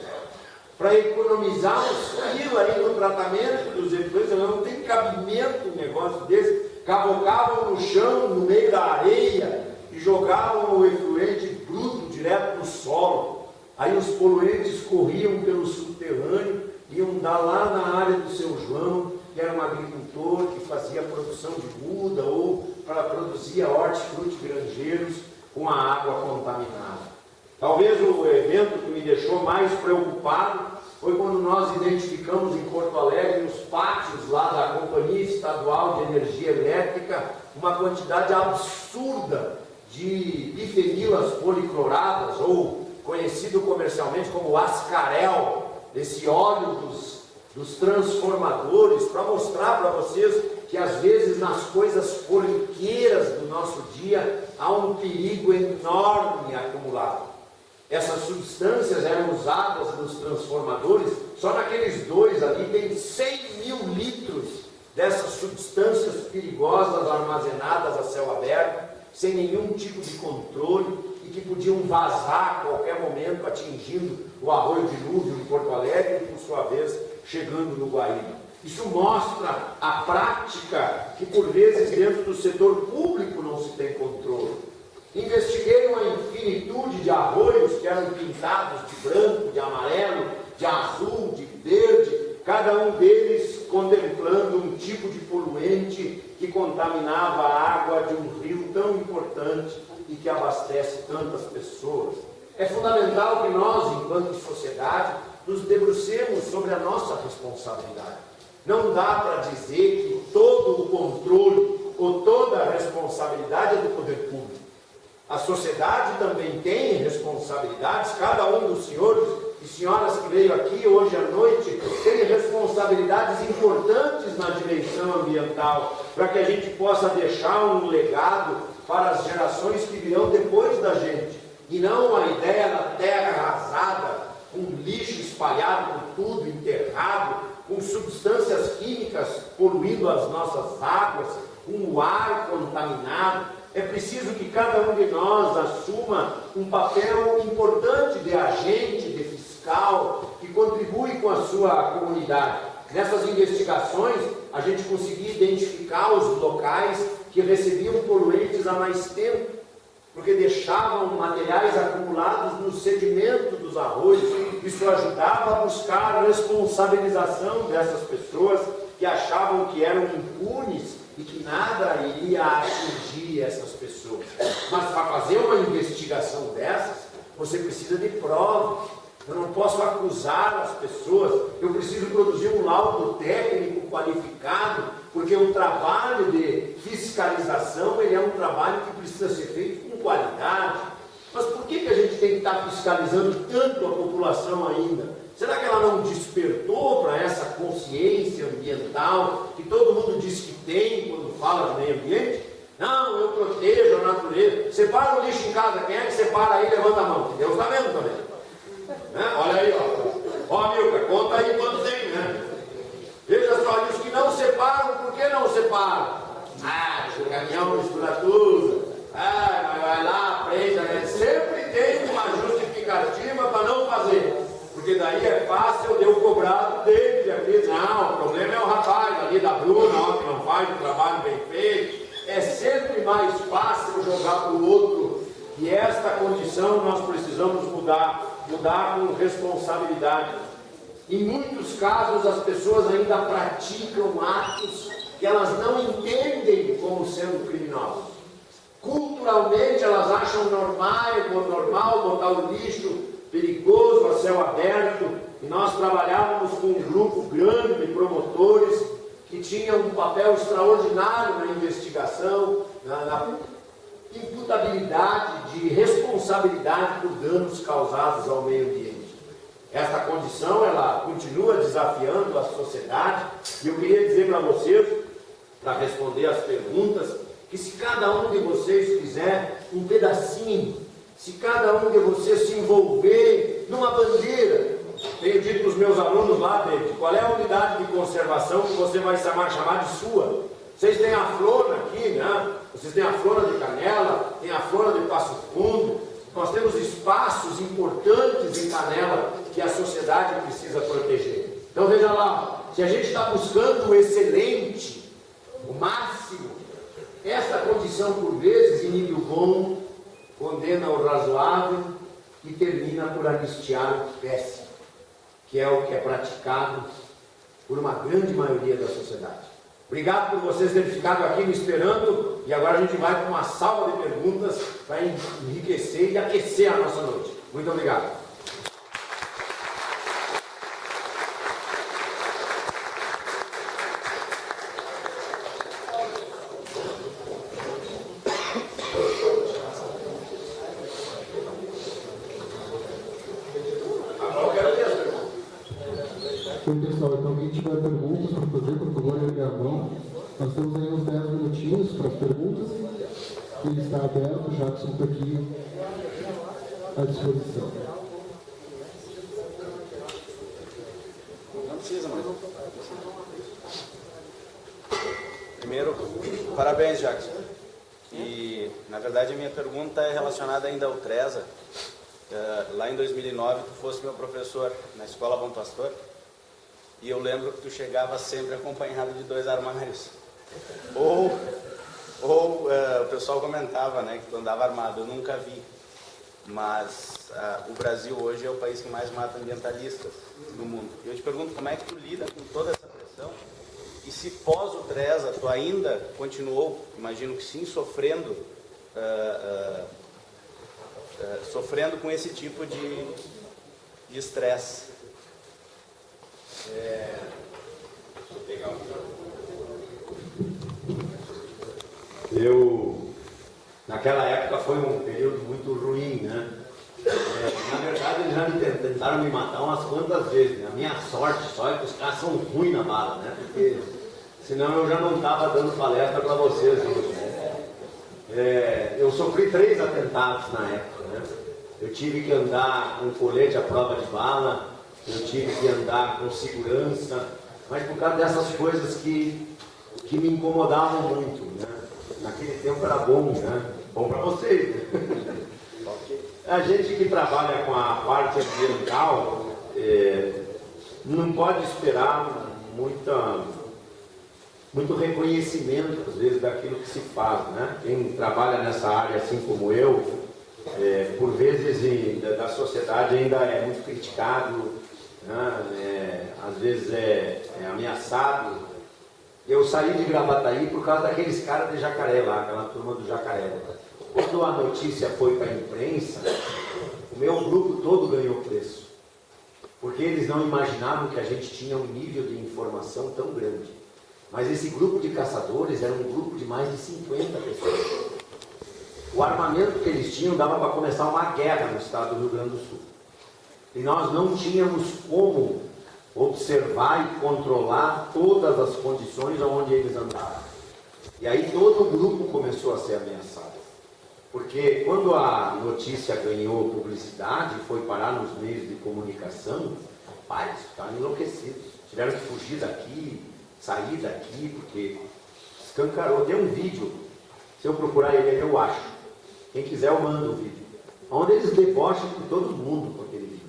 para economizar os quilos aí no tratamento dos efluentes. Não tem cabimento um negócio desse. Cavocavam no chão, no meio da areia, e jogavam o efluente bruto direto no solo. Aí os poluentes corriam pelo subterrâneo, iam dar lá na área do seu João, que era um agricultor que fazia produção de muda ou produzia hortifruti granjeiros com a água contaminada. Talvez o evento que me deixou mais preocupado foi quando nós identificamos em Porto Alegre, nos pátios lá da Companhia Estadual de Energia Elétrica, uma quantidade absurda de bifenilas policloradas, ou conhecido comercialmente como ascarel, esse óleo dos transformadores, para mostrar para vocês que às vezes nas coisas corriqueiras do nosso dia há um perigo enorme acumulado. Essas substâncias eram usadas nos transformadores, só naqueles dois ali tem 100.000 litros dessas substâncias perigosas armazenadas a céu aberto, sem nenhum tipo de controle, e que podiam vazar a qualquer momento, atingindo o arroio dilúvio em Porto Alegre e, por sua vez, chegando no Guaíba. Isso mostra a prática que, por vezes, dentro do setor público não se tem controle. Investiguei uma infinitude de arroios que eram pintados de branco, de amarelo, de azul, de verde, cada um deles contemplando um tipo de poluente que contaminava a água de um rio tão importante e que abastece tantas pessoas. É fundamental que nós, enquanto enquanto sociedade, nos debrucemos sobre a nossa responsabilidade. Não dá para dizer que todo o controle ou toda a responsabilidade é do poder público. A sociedade também tem responsabilidades, cada um dos senhores e senhoras que veio aqui hoje à noite tem responsabilidades importantes na direção ambiental, para que a gente possa deixar um legado para as gerações que virão depois da gente, e não a ideia da terra arrasada, com lixo espalhado por tudo, enterrado, com substâncias químicas poluindo as nossas águas, com o ar contaminado. É preciso que cada um de nós assuma um papel importante de agente, de fiscal, que contribui com a sua comunidade. Nessas investigações, a gente conseguia identificar os locais que recebiam poluentes há mais tempo, porque deixavam materiais acumulados no sedimento dos arroios. Isso ajudava a buscar a responsabilização dessas pessoas que achavam que eram impunes e que nada iria atingir essas pessoas. Mas para fazer uma investigação dessas, você precisa de prova. Eu não posso acusar as pessoas, eu preciso produzir um laudo técnico qualificado, porque o trabalho de fiscalização ele é um trabalho que precisa ser feito com qualidade. Mas por que a gente tem que estar fiscalizando tanto a população ainda? Será que ela não despertou para essa consciência ambiental que todo mundo diz que tem quando fala de meio ambiente? Não, eu protejo a natureza. Separa o lixo em casa, quem é que separa aí? Levanta a mão, que Deus está vendo também. Olha aí, ó, Milka, conta aí quanto tem, né? Veja só, e os que não separam, por que não separam? O caminhão mistura tudo. Vai lá, prende, né? Sempre tem uma justificativa para não fazer. Porque daí é fácil de eu cobrar deles aqui. Não, o problema é o rapaz ali da Bruna, ó, que não faz o trabalho bem feito. É sempre mais fácil jogar para o outro. E esta condição nós precisamos mudar com responsabilidade. Em muitos casos as pessoas ainda praticam atos que elas não entendem como sendo criminosos. Culturalmente elas acham normal botar o lixo perigoso a céu aberto, e nós trabalhávamos com um grupo grande de promotores que tinham um papel extraordinário na investigação, na imputabilidade de responsabilidade por danos causados ao meio ambiente. Esta condição, ela continua desafiando a sociedade, e eu queria dizer para vocês, para responder as perguntas, que se cada um de vocês fizer um pedacinho, se cada um de vocês se envolver numa bandeira, tenho dito para os meus alunos lá, David, qual é a unidade de conservação que você vai chamar de sua? Vocês têm a Flora aqui, né? Vocês têm a Flora de Canela, tem a Flora de Passo Fundo. Nós temos espaços importantes em Canela que a sociedade precisa proteger. Então veja lá, se a gente está buscando o excelente, o máximo, essa condição por vezes inibe o bom, condena o razoável e termina por anistiar o péssimo, que é o que é praticado por uma grande maioria da sociedade. Obrigado por vocês terem ficado aqui me esperando, e agora a gente vai com uma salva de perguntas para enriquecer e aquecer a nossa noite. Muito obrigado. Oi, pessoal, então quem tiver perguntas para fazer, por favor, ergue a mão. Nós temos aí uns 10 minutinhos para as perguntas. Ele está aberto, o Jackson está aqui à disposição. Não precisa mais. Primeiro, parabéns, Jackson. E, na verdade, a minha pergunta é relacionada ainda ao TRESA. Lá em 2009, tu fosse meu professor na Escola Bom Pastor. E eu lembro que tu chegava sempre acompanhado de 2 armários. Ou o pessoal comentava, né, que tu andava armado. Eu nunca vi. Mas o Brasil hoje é o país que mais mata ambientalistas no mundo. E eu te pergunto, como é que tu lida com toda essa pressão? E se pós o TRESA tu ainda continuou, imagino que sim, sofrendo com esse tipo de e estresse. Deixa eu pegar naquela época foi um período muito ruim, né? Na verdade, eles já tentaram me matar umas quantas vezes. Né? A minha sorte só é que os caras são ruins na bala, né? Porque senão eu já não estava dando palestra para vocês hoje. Né? Eu sofri 3 atentados na época, né? Eu tive que andar com colete à prova de bala, eu tive que andar com segurança, mas por causa dessas coisas que me incomodavam muito, né? Naquele tempo era bom, né? Bom para vocês. Né? A gente que trabalha com a parte ambiental não pode esperar muito reconhecimento, às vezes, daquilo que se faz, né? Quem trabalha nessa área, assim como eu, por vezes da sociedade ainda é muito criticado, né? Às vezes é ameaçado. Eu saí de Gravataí por causa daqueles caras de Jacaré lá, aquela turma do Jacaré. Quando a notícia foi para a imprensa, o meu grupo todo ganhou preço. Porque eles não imaginavam que a gente tinha um nível de informação tão grande. Mas esse grupo de caçadores era um grupo de mais de 50 pessoas. O armamento que eles tinham dava para começar uma guerra no estado do Rio Grande do Sul. E nós não tínhamos como observar e controlar todas as condições onde eles andavam. E aí todo o grupo começou a ser ameaçado. Porque quando a notícia ganhou publicidade, foi parar nos meios de comunicação, rapaz, ficaram enlouquecidos. Tiveram que fugir daqui, sair daqui, porque escancarou. Tem um vídeo, se eu procurar ele, eu acho. Quem quiser eu mando o vídeo. Onde eles debocham com todo mundo com aquele vídeo.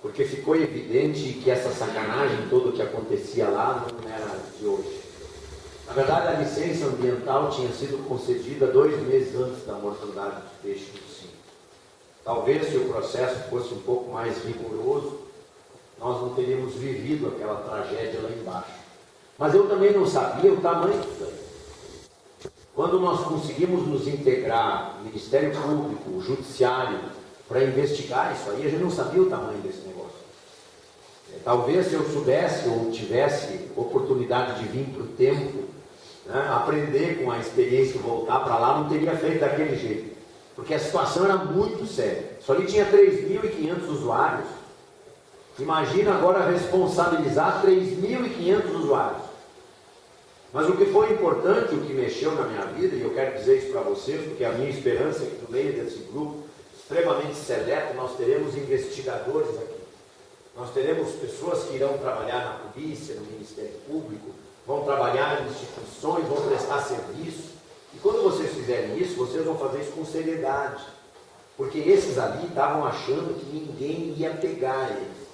Porque ficou evidente que essa sacanagem toda que acontecia lá não era de hoje. Na verdade, a licença ambiental tinha sido concedida 2 meses antes da mortandade dos peixes do Sim. Talvez, se o processo fosse um pouco mais rigoroso, nós não teríamos vivido aquela tragédia lá embaixo. Mas eu também não sabia o tamanho disso aí. Quando nós conseguimos nos integrar, Ministério Público, Judiciário, para investigar isso aí, a gente não sabia o tamanho desse negócio. Talvez se eu soubesse ou tivesse oportunidade de vir para o tempo, né, aprender com a experiência e voltar para lá, não teria feito daquele jeito. Porque a situação era muito séria. Só ali tinha 3.500 usuários. Imagina agora responsabilizar 3.500 usuários. Mas o que foi importante, o que mexeu na minha vida, e eu quero dizer isso para vocês, porque a minha esperança é que no meio desse grupo extremamente seleto, nós teremos investigadores aqui. Nós teremos pessoas que irão trabalhar na polícia, no Ministério Público, vão trabalhar em instituições, vão prestar serviço. E quando vocês fizerem isso, vocês vão fazer isso com seriedade. Porque esses ali estavam achando que ninguém ia pegar eles.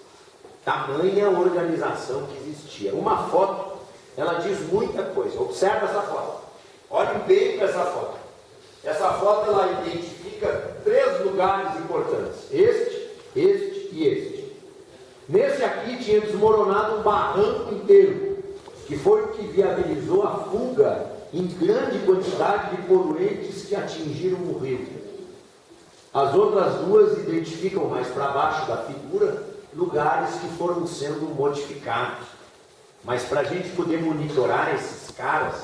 Tamanha organização que existia. Uma foto, ela diz muita coisa. Observa essa foto. Olhem bem para essa foto. Essa foto, ela identifica 3 lugares importantes. Este e este. Nesse aqui tinha desmoronado um barranco inteiro, que foi o que viabilizou a fuga em grande quantidade de poluentes que atingiram o rio. As outras 2 identificam mais para baixo da figura lugares que foram sendo modificados. Mas para a gente poder monitorar esses caras,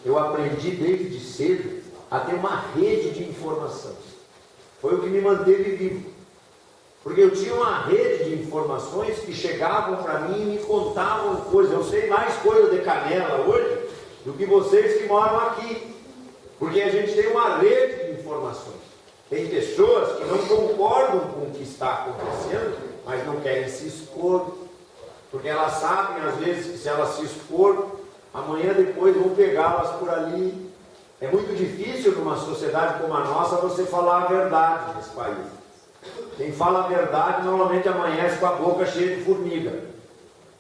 eu aprendi desde cedo a ter uma rede de informação. Foi o que me manteve vivo. Porque eu tinha uma rede de informações que chegavam para mim e me contavam coisas. Eu sei mais coisa de Canela hoje do que vocês que moram aqui. Porque a gente tem uma rede de informações. Tem pessoas que não concordam com o que está acontecendo, mas não querem se expor. Porque elas sabem, às vezes, que se elas se expor, amanhã depois vão pegá-las por ali. É muito difícil numa sociedade como a nossa você falar a verdade nesse país. Quem fala a verdade normalmente amanhece com a boca cheia de formiga.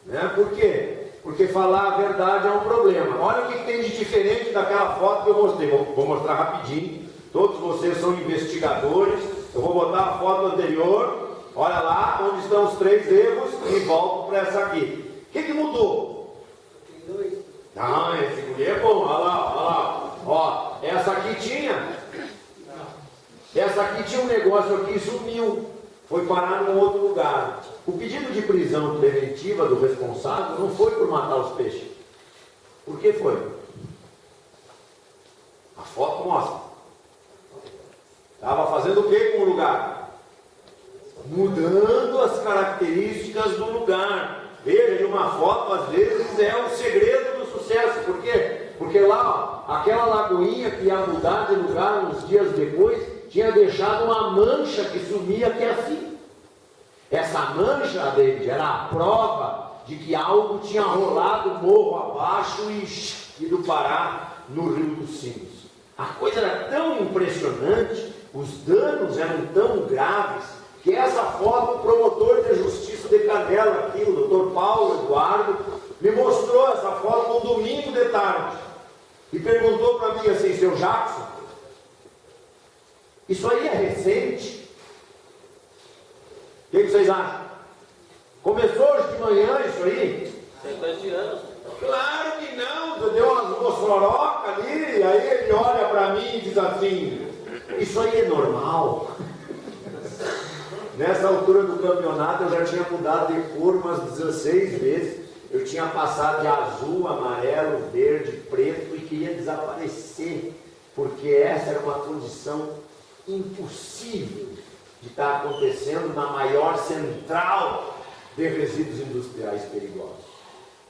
Né? Por quê? Porque falar a verdade é um problema. Olha o que tem de diferente daquela foto que eu mostrei. Vou mostrar rapidinho. Todos vocês são investigadores. Eu vou botar a foto anterior. Olha lá onde estão os 3 erros e volto para essa aqui. O que mudou? Tem 2. Ah, esse guri é bom. Olha lá, olha lá. Ó, essa aqui tinha. Essa aqui tinha um negócio aqui e sumiu. foi parar num outro lugar. O pedido de prisão preventiva do responsável não foi por matar os peixes. Por que foi? A foto mostra. Estava fazendo o que com o lugar? Mudando as características do lugar. Veja, em uma foto, às vezes, é o segredo do sucesso. Por quê? Porque lá, ó, aquela lagoinha que ia mudar de lugar uns dias depois, tinha deixado uma mancha que sumia aqui assim. Essa mancha, David, era a prova de que algo tinha rolado morro abaixo e do Pará no Rio dos Sinos. A coisa era tão impressionante, os danos eram tão graves, que essa foto, o promotor de justiça de Canela aqui, o doutor Paulo Eduardo, me mostrou essa foto no domingo de tarde e perguntou para mim assim: seu Jackson, isso aí é recente? O que vocês acham? Começou hoje de manhã isso aí? Tem coisa de anos. Claro que não, deu umas mossorocas ali, e aí ele olha para mim e diz assim: isso aí é normal. Nessa altura do campeonato eu já tinha mudado de cor umas 16 vezes. Eu tinha passado de azul, amarelo, verde, preto e queria desaparecer, porque essa era uma condição impossível de estar acontecendo na maior central de resíduos industriais perigosos.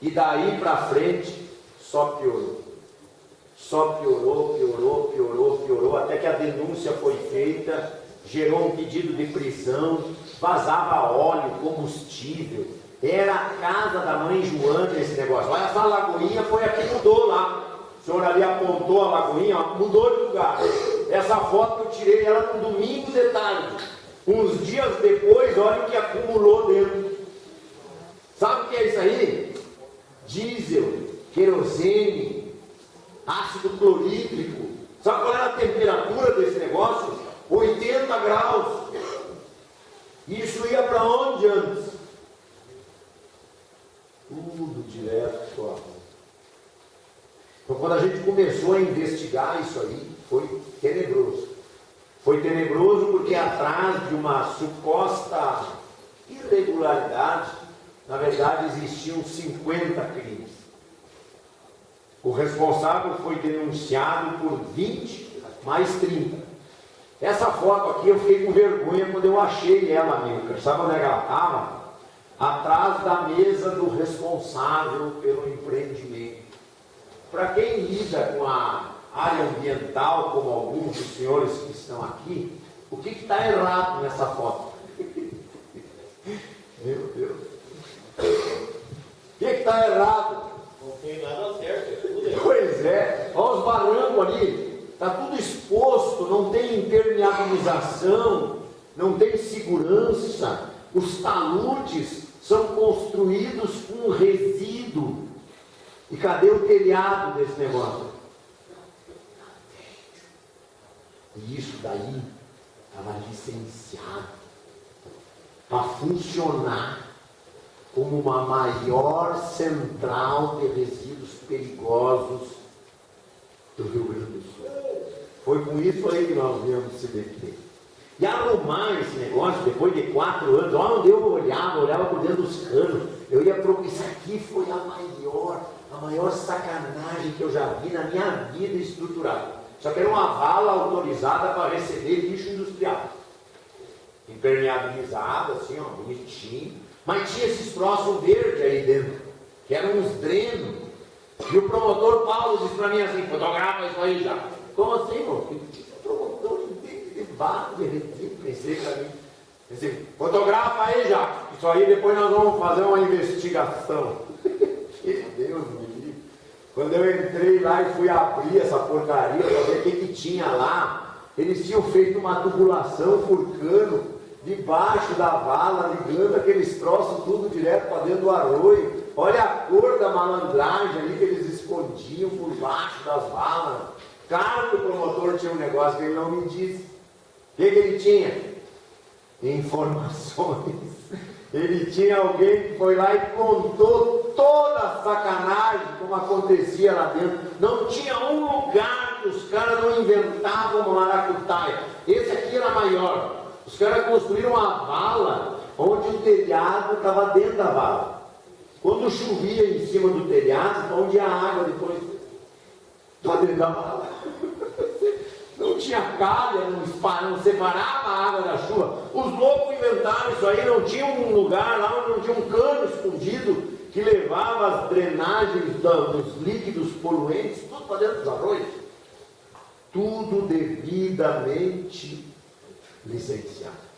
E daí para frente só piorou. Só piorou, até que a denúncia foi feita, gerou um pedido de prisão, vazava óleo, combustível. Era a casa da mãe Joana esse negócio. Olha, essa lagoinha foi a que mudou lá. O senhor ali apontou a lagoinha, ó, mudou de lugar. Essa foto eu tirei ela no domingo de tarde. Uns dias depois, olha o que acumulou dentro. Sabe o que é isso aí? Diesel, querosene, ácido clorídrico. Sabe qual era a temperatura desse negócio? 80 graus. Isso ia para onde antes? Tudo direto para a rua. Então, quando a gente começou a investigar isso aí, foi tenebroso. Foi tenebroso porque atrás de uma suposta irregularidade, na verdade existiam 50 crimes. O responsável foi denunciado por 20 mais 30. Essa foto aqui eu fiquei com vergonha quando eu achei ela, Milker. Sabe onde é que ela estava? Atrás da mesa do responsável pelo empreendimento. Para quem lida com a área ambiental, como alguns dos senhores que estão aqui, o que está errado nessa foto? Meu Deus. O que está errado? Não tem nada certo, tudo errado. Pois é, olha os barrancos ali, está tudo exposto, não tem impermeabilização, não tem segurança, os taludes são construídos com resíduo. E cadê o telhado desse negócio? E isso daí estava licenciado para funcionar como uma maior central de resíduos perigosos do Rio Grande do Sul. Foi com isso aí que nós viemos se deter. E arrumar esse negócio, depois de 4 anos, onde eu olhava por dentro dos canos, eu ia procurar. Isso aqui foi a maior sacanagem que eu já vi na minha vida estruturada. Só que era uma vala autorizada para receber lixo industrial. Impermeabilizado, assim, ó, bonitinho. Mas tinha esses troços verdes aí dentro, que eram uns drenos. E o promotor Paulo disse para mim assim: fotografa isso aí já. Como assim, irmão? O promotor entende de barro, de resíduo. Pensei para mim. Pensei, fotografa aí já. Isso aí depois nós vamos fazer uma investigação. Que Deus me livre. Quando eu entrei lá e fui abrir essa porcaria para ver o que tinha lá, eles tinham feito uma tubulação por cano debaixo da vala, ligando aqueles troços tudo direto para dentro do arroio. Olha a cor da malandragem ali que eles escondiam por baixo das valas. Claro que o promotor tinha um negócio que ele não me disse. O que ele tinha? Informações. Ele tinha alguém que foi lá e contou toda a sacanagem como acontecia lá dentro. Não tinha um lugar que os caras não inventavam uma maracutaia. Esse aqui era maior. Os caras construíram uma vala onde o telhado estava dentro da vala. Quando chovia em cima do telhado, onde a água depois estava dentro da vala. Não tinha calha, não separava a água da chuva. Os loucos inventaram isso aí, não tinha um lugar lá onde não tinha um cano escondido que levava as drenagens dos líquidos poluentes, tudo para dentro dos arroios. Tudo devidamente licenciado.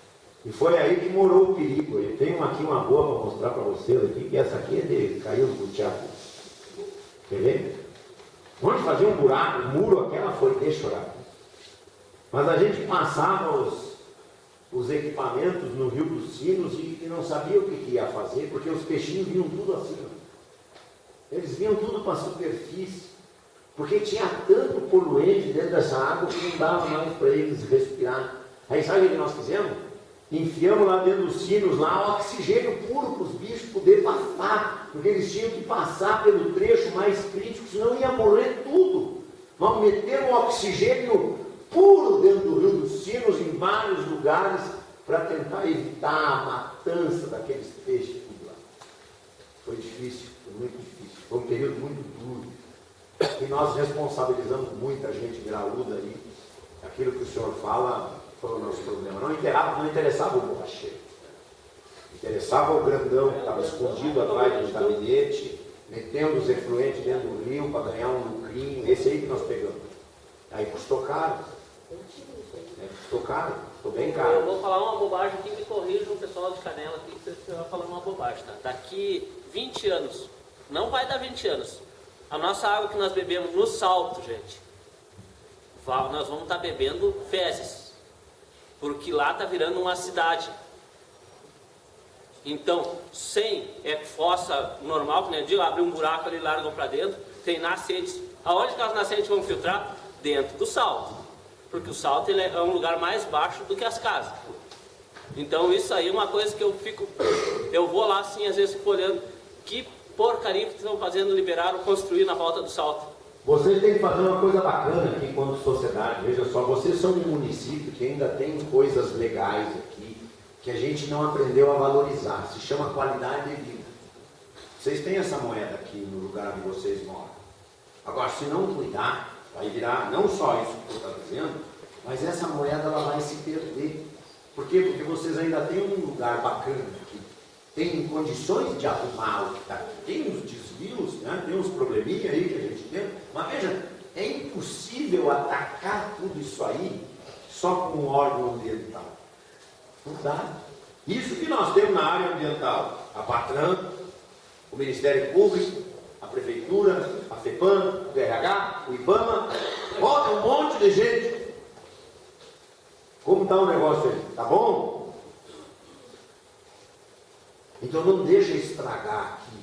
E foi aí que morou o perigo. Eu tenho aqui uma boa para mostrar para vocês aqui, que essa aqui é de caiu no teatro. Quer ver? Onde fazia um buraco, o muro, aquela foi de chorar. Mas a gente passava os equipamentos no Rio dos Sinos e não sabia o que ia fazer, porque os peixinhos vinham tudo assim. Eles vinham tudo para a superfície, porque tinha tanto poluente dentro dessa água que não dava mais para eles respirar. Aí sabe o que nós fizemos? Enfiamos lá dentro dos sinos lá oxigênio puro para os bichos poderem passar, porque eles tinham que passar pelo trecho mais crítico, senão ia morrer tudo. Nós metemos oxigênio puro dentro do Rio dos Sinos, em vários lugares, para tentar evitar a matança daqueles peixes tudo lá. Foi difícil, foi muito difícil. Foi um período muito duro. E nós responsabilizamos muita gente graúda aí. Aquilo que o senhor fala foi o nosso problema. Não interessava o borracheiro. Interessava o grandão que estava escondido atrás do gabinete, metendo os efluentes dentro do rio para ganhar um lucrinho. Esse aí que nós pegamos. Aí custou caro. Custou caro, custou bem caro. Eu vou falar uma bobagem aqui, me corrija o pessoal de Canela aqui, que você vai falando uma bobagem, tá? Daqui 20 anos, não vai dar 20 anos, a nossa água que nós bebemos no Salto, gente, nós vamos estar bebendo fezes, porque lá está virando uma cidade. Então, sem fossa normal, que nem eu digo, abre um buraco ali e largam para dentro, tem nascentes. Aonde que as nascentes vão filtrar? Dentro do Salto. Porque o Salto ele é um lugar mais baixo do que as casas. Então isso aí é uma coisa que eu vou lá assim, às vezes fico olhando, que porcaria que estão fazendo, liberaram, construir na volta do Salto. Vocês têm que fazer uma coisa bacana aqui enquanto sociedade. Veja só, vocês são um município que ainda tem coisas legais aqui, que a gente não aprendeu a valorizar. Se chama qualidade de vida. Vocês têm essa moeda aqui no lugar onde vocês moram. Agora, se não cuidar, vai virar não só isso que você está dizendo, mas essa moeda ela vai se perder. Por quê? Porque vocês ainda têm um lugar bacana aqui. Tem condições de arrumar o que está aqui. Tem uns desvios, né? Tem uns probleminha aí que a gente tem. Mas veja, é impossível atacar tudo isso aí só com um órgão ambiental. Não dá. Isso que nós temos na área ambiental. A Patran, o Ministério Público, a Prefeitura, a FEPAM, o DRH, o IBAMA, bota um monte de gente. Como está o negócio aí? Tá bom? Então não deixa estragar aqui.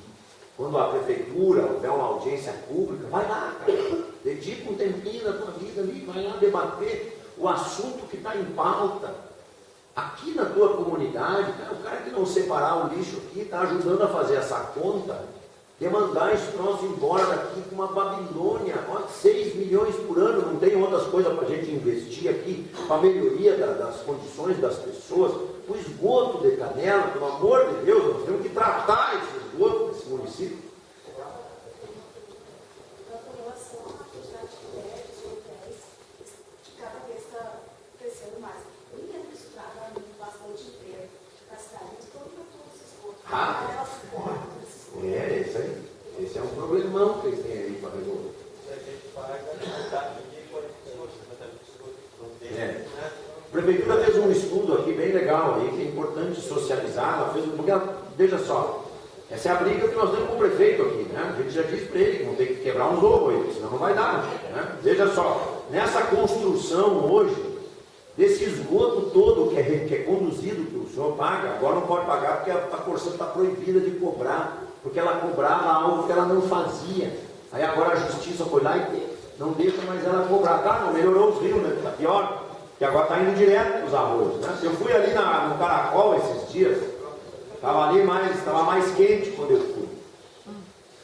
Quando a Prefeitura houver uma audiência pública, vai lá, cara. Dedica um tempinho da tua vida ali, vai lá debater o assunto que está em pauta. Aqui na tua comunidade, cara, o cara que não separar o lixo aqui está ajudando a fazer essa conta de mandar esse troço embora daqui com uma Babilônia. Olha, 6 milhões por ano, não tem outras coisas para a gente investir aqui, para a melhoria das condições das pessoas. O esgoto de Canela, pelo amor de Deus, nós temos que tratar esse esgoto desse município. Com relação à quantidade de prédios, hotéis, que cada vez está crescendo mais. Eu entendo isso para bastante emprego na cidade, mas todo esse esgoto. É, isso aí. Esse é um problemão que eles têm aí para resolver. A Prefeitura fez um estudo aqui bem legal aí, que é importante socializar. Ela fez, porque veja só, essa é a briga que nós temos com o prefeito aqui, né? A gente já disse para ele que vão ter que quebrar uns ovos aí, senão não vai dar, né? Veja só, nessa construção hoje, desse esgoto todo que é conduzido, que o senhor paga, agora não pode pagar porque a Corsan está proibida de cobrar, porque ela cobrava algo que ela não fazia. Aí agora a justiça foi lá e não deixa mais ela cobrar. Tá, não melhorou os rios, né? Está pior, que agora está indo direto para os arroios, né? Eu fui ali no Caracol esses dias, estava mais quente quando eu fui.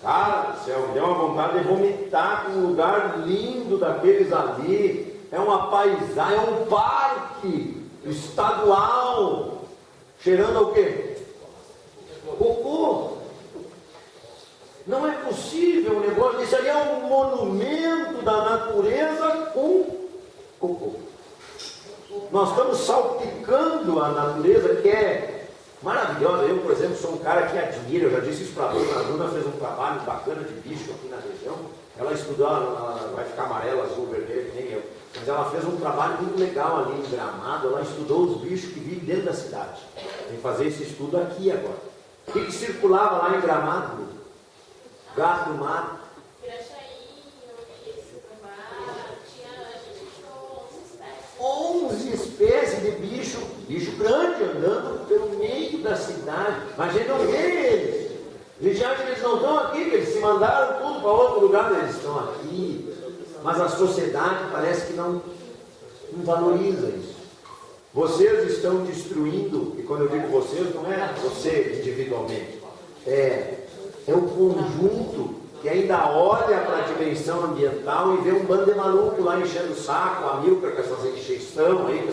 Cara do céu, me deu uma vontade de vomitar com um lugar lindo daqueles ali. É uma paisagem, é um parque. estadual, cheirando ao quê? Cocô. Não é possível um negócio, isso ali é um monumento da natureza com cocô. Nós estamos salpicando a natureza, que é maravilhosa. Eu, por exemplo, sou um cara que admira, eu já disse isso para a Bruna. A Bruna fez um trabalho bacana de bicho aqui na região. Ela estudou, ela vai ficar amarela, azul, vermelho, que nem eu. Mas ela fez um trabalho muito legal ali em Gramado. Ela estudou os bichos que vivem dentro da cidade. Tem que fazer esse estudo aqui agora. O que circulava lá em Gramado? Gato do mar. Tinha 11 espécies de bicho grande andando pelo meio da cidade, mas a gente não vê eles. A gente acha que eles não estão aqui, que eles se mandaram tudo para outro lugar, eles estão aqui. Mas a sociedade parece que não valoriza isso. Vocês estão destruindo, e quando eu digo vocês, não é você individualmente, é o conjunto que ainda olha para a dimensão ambiental e vê um bando de maluco lá enchendo o saco, a Milka com essas encheção aí,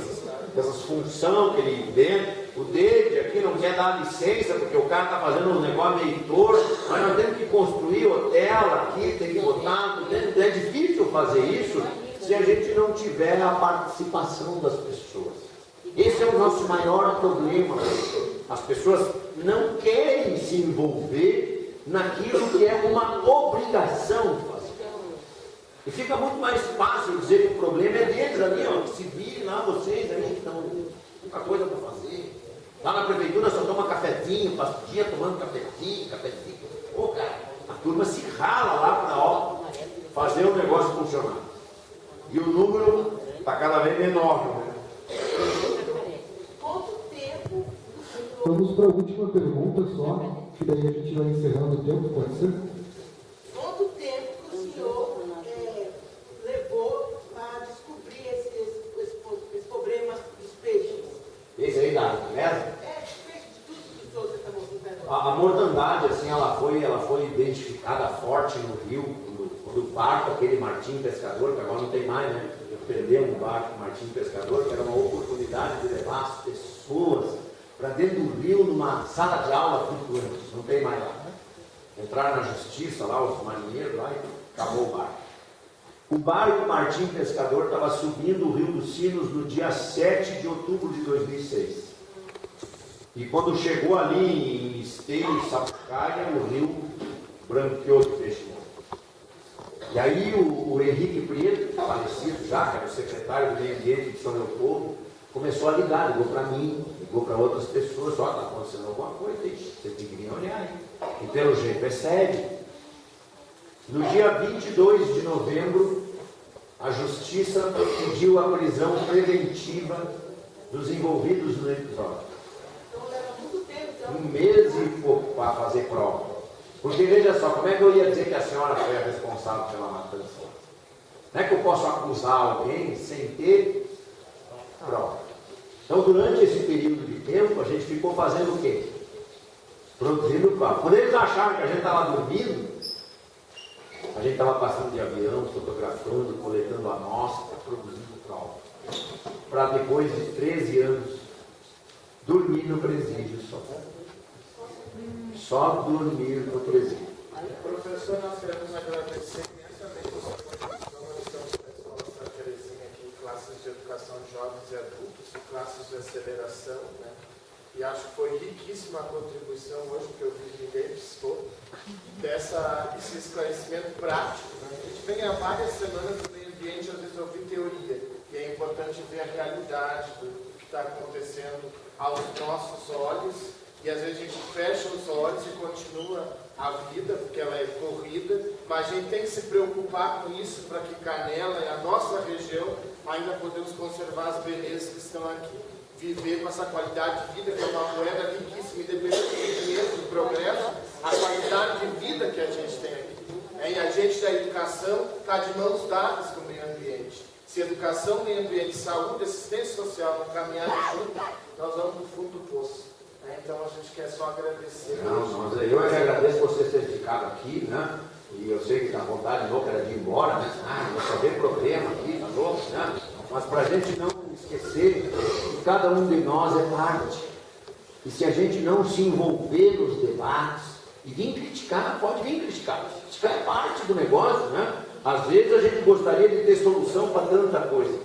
com essas funções que ele inventa. O David aqui não quer dar licença porque o cara está fazendo um negócio meio torto, mas nós temos que construir hotel aqui, tem que botar. É difícil fazer isso se a gente não tiver a participação das pessoas. Esse é o nosso maior problema. As pessoas não querem se envolver naquilo que é uma obrigação de fazer. E fica muito mais fácil dizer que o problema é deles ali, ó, que se virem lá vocês aí que estão pouca coisa para fazer. Lá na prefeitura só toma cafezinho, passa o dia tomando cafezinho. Pô, cara, a turma se rala lá para fazer o negócio funcionar. E o número está cada vez menor, né? Quanto tempo? Vamos para a última pergunta só, que daí a gente vai encerrando o tempo, pode ser? Quanto tempo que o senhor levou para descobrir esse problema dos peixes? Esse aí da mesa? Dos peixes, de tudo que você está mostrando. A mortandade, assim, ela foi identificada forte no rio, quando o barco, aquele Martim Pescador, que agora não tem mais, né? Perdeu um barco Martim Pescador, que era uma oportunidade de levar as pessoas para dentro do rio numa sala de aula flutuante, não tem mais lá. Entraram na justiça lá, os marinheiros lá, e acabou o barco. O barco Martim Pescador estava subindo o Rio dos Sinos no dia 7 de outubro de 2006. E quando chegou ali em Esteio e Sapucaia, o rio branqueou de peixe. E aí o Henrique Prieto, falecido já, que era o secretário do Meio Ambiente de São Leopoldo, começou a ligar, ligou para mim, ligou para outras pessoas, ó, está acontecendo alguma coisa, você tem que vir olhar aí. E pelo jeito é sério. No dia 22 de novembro, a Justiça pediu a prisão preventiva dos envolvidos no episódio. Então leva muito tempo. Então... 1 mês e pouco para fazer prova. Porque veja só, como é que eu ia dizer que a senhora foi a responsável pela matança? Não é que eu posso acusar alguém sem ter prova. Então, durante esse período de tempo, a gente ficou fazendo o quê? Produzindo prova. Quando eles acharam que a gente estava dormindo, a gente estava passando de avião, fotografando, coletando amostra, produzindo prova. Para depois de 13 anos, dormir no presídio só. Só dormir no presídio. Professor, nós queremos agradecer imensamente a sua contribuição. Nós estamos com a Escola Santa Teresinha aqui, classes de educação de jovens e adultos e classes de aceleração, né? E acho que foi riquíssima a contribuição hoje, que eu vi ninguém piscou, desse esclarecimento prático, né? A gente vem há várias semanas do meio ambiente, às vezes ouvir teoria, e é importante ver a realidade do que está acontecendo aos nossos olhos, e às vezes a gente fecha os olhos e continua a vida, porque ela é corrida, mas a gente tem que se preocupar com isso para que Canela e a nossa região ainda podemos conservar as belezas que estão aqui. Viver com essa qualidade de vida, que é uma moeda riquíssima, independente do dinheiro, do progresso, a qualidade de vida que a gente tem aqui. E a gente da educação está de mãos dadas com o meio ambiente. Se educação, meio ambiente, saúde, assistência social não caminharem junto, nós vamos no fundo do poço. Então a gente quer só agradecer. Não, eu é que agradeço você ter ficado aqui, né? E eu sei que a vontade louca era de ir embora, né? Não só tem problema aqui, tá louco, né? Mas para a gente não esquecer que cada um de nós é parte. E se a gente não se envolver nos debates e vir criticar, pode vir criticar. Criticar é parte do negócio, né? Às vezes a gente gostaria de ter solução para tanta coisa,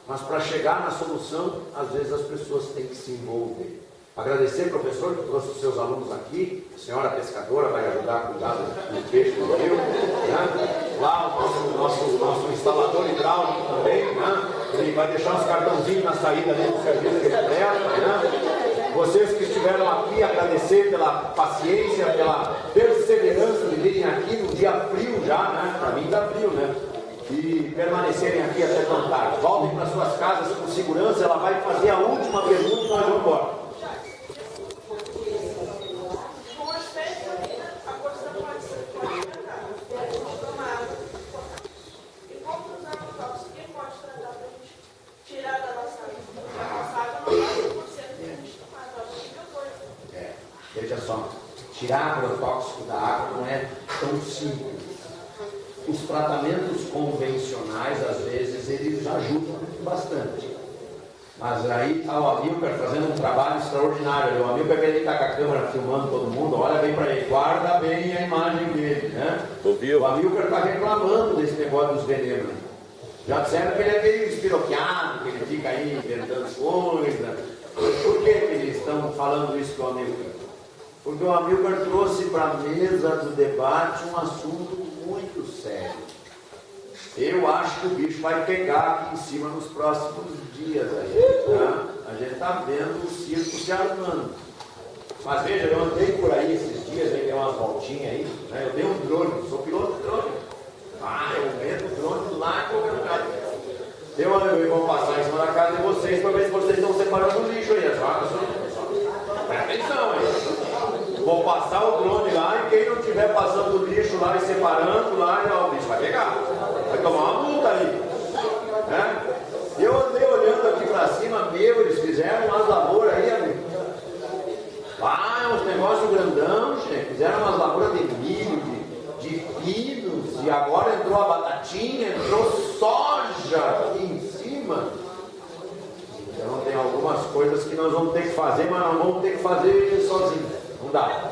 mas para chegar na solução, às vezes as pessoas têm que se envolver. Agradecer, professor, que trouxe os seus alunos aqui, a senhora pescadora vai ajudar a cuidar do peixe do rio, né? Lá o nosso instalador hidráulico também, né? Ele vai deixar uns cartãozinhos na saída ali do serviço que ele presta, né? Vocês que estiveram aqui, agradecer pela paciência, pela perseverança de virem aqui num dia frio já, né? Para mim está frio, né? E permanecerem aqui até tão tarde. Voltem para suas casas com segurança, ela vai fazer a última pergunta e nós vamos embora. Veja só, tirar agrotóxico da água não é tão simples. Os tratamentos convencionais, às vezes, eles ajudam bastante. Mas aí está o Amilcar fazendo um trabalho extraordinário. O Amilcar está com a câmera filmando todo mundo, olha bem para ele, guarda bem a imagem dele, né? O Amilcar está reclamando desse negócio dos venenos. Já disseram que ele é meio espiroqueado, que ele fica aí inventando coisas. Por que eles estão falando isso com o Amilcar? Porque o Amilcar trouxe para a mesa do debate um assunto muito sério. Eu acho que o bicho vai pegar aqui em cima nos próximos dias. A gente está vendo o circo se armando. Mas veja, eu andei por aí esses dias, aí dei umas voltinhas aí, né? Eu dei um drone, sou piloto de drone. Eu meto o drone lá em qualquer lugar. Eu vou passar em cima da casa de vocês para ver se vocês estão separando o lixo aí. Presta atenção aí. Vou passar o drone lá e quem não estiver passando o lixo lá e separando lá, o bicho vai pegar. Vai tomar uma multa aí. Né? Eu andei olhando aqui para cima, eles fizeram umas lavouras aí, amigo. É uns negócios grandão, gente. Fizeram umas lavouras de milho, de pinos, e agora entrou a batatinha, entrou soja aqui em cima. Então tem algumas coisas que nós vamos ter que fazer, mas nós vamos ter que fazer sozinhos. Não dá.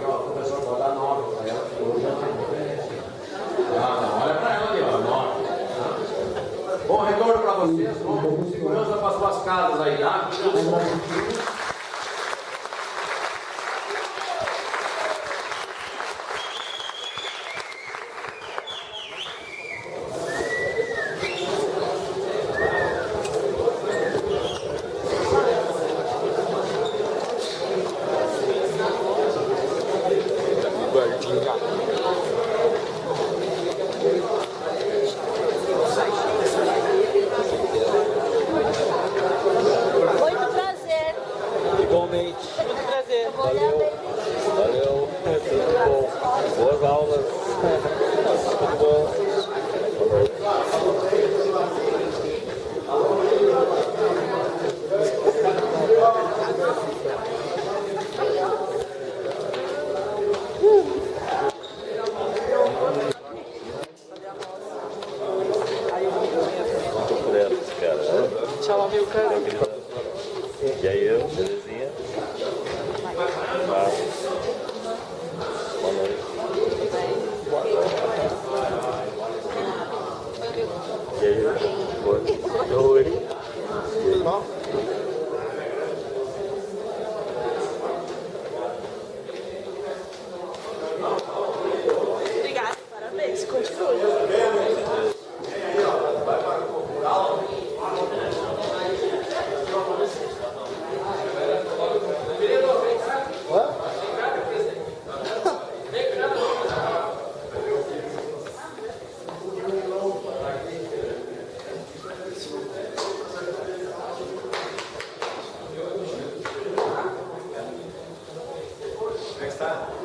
O professor pode dar 9 para ela, que hoje olha para ela ali, 9. Bom retorno para vocês, com segurança para suas casas aí, tá? Muito prazer. Igualmente. Muito prazer. Valeu, tudo bom. Boas aulas. Tudo bom. Tchau, Amilcar. E aí, belezinha? Boa noite. E aí, oi. Bom? Obrigada, parabéns. Continue. Como é que está?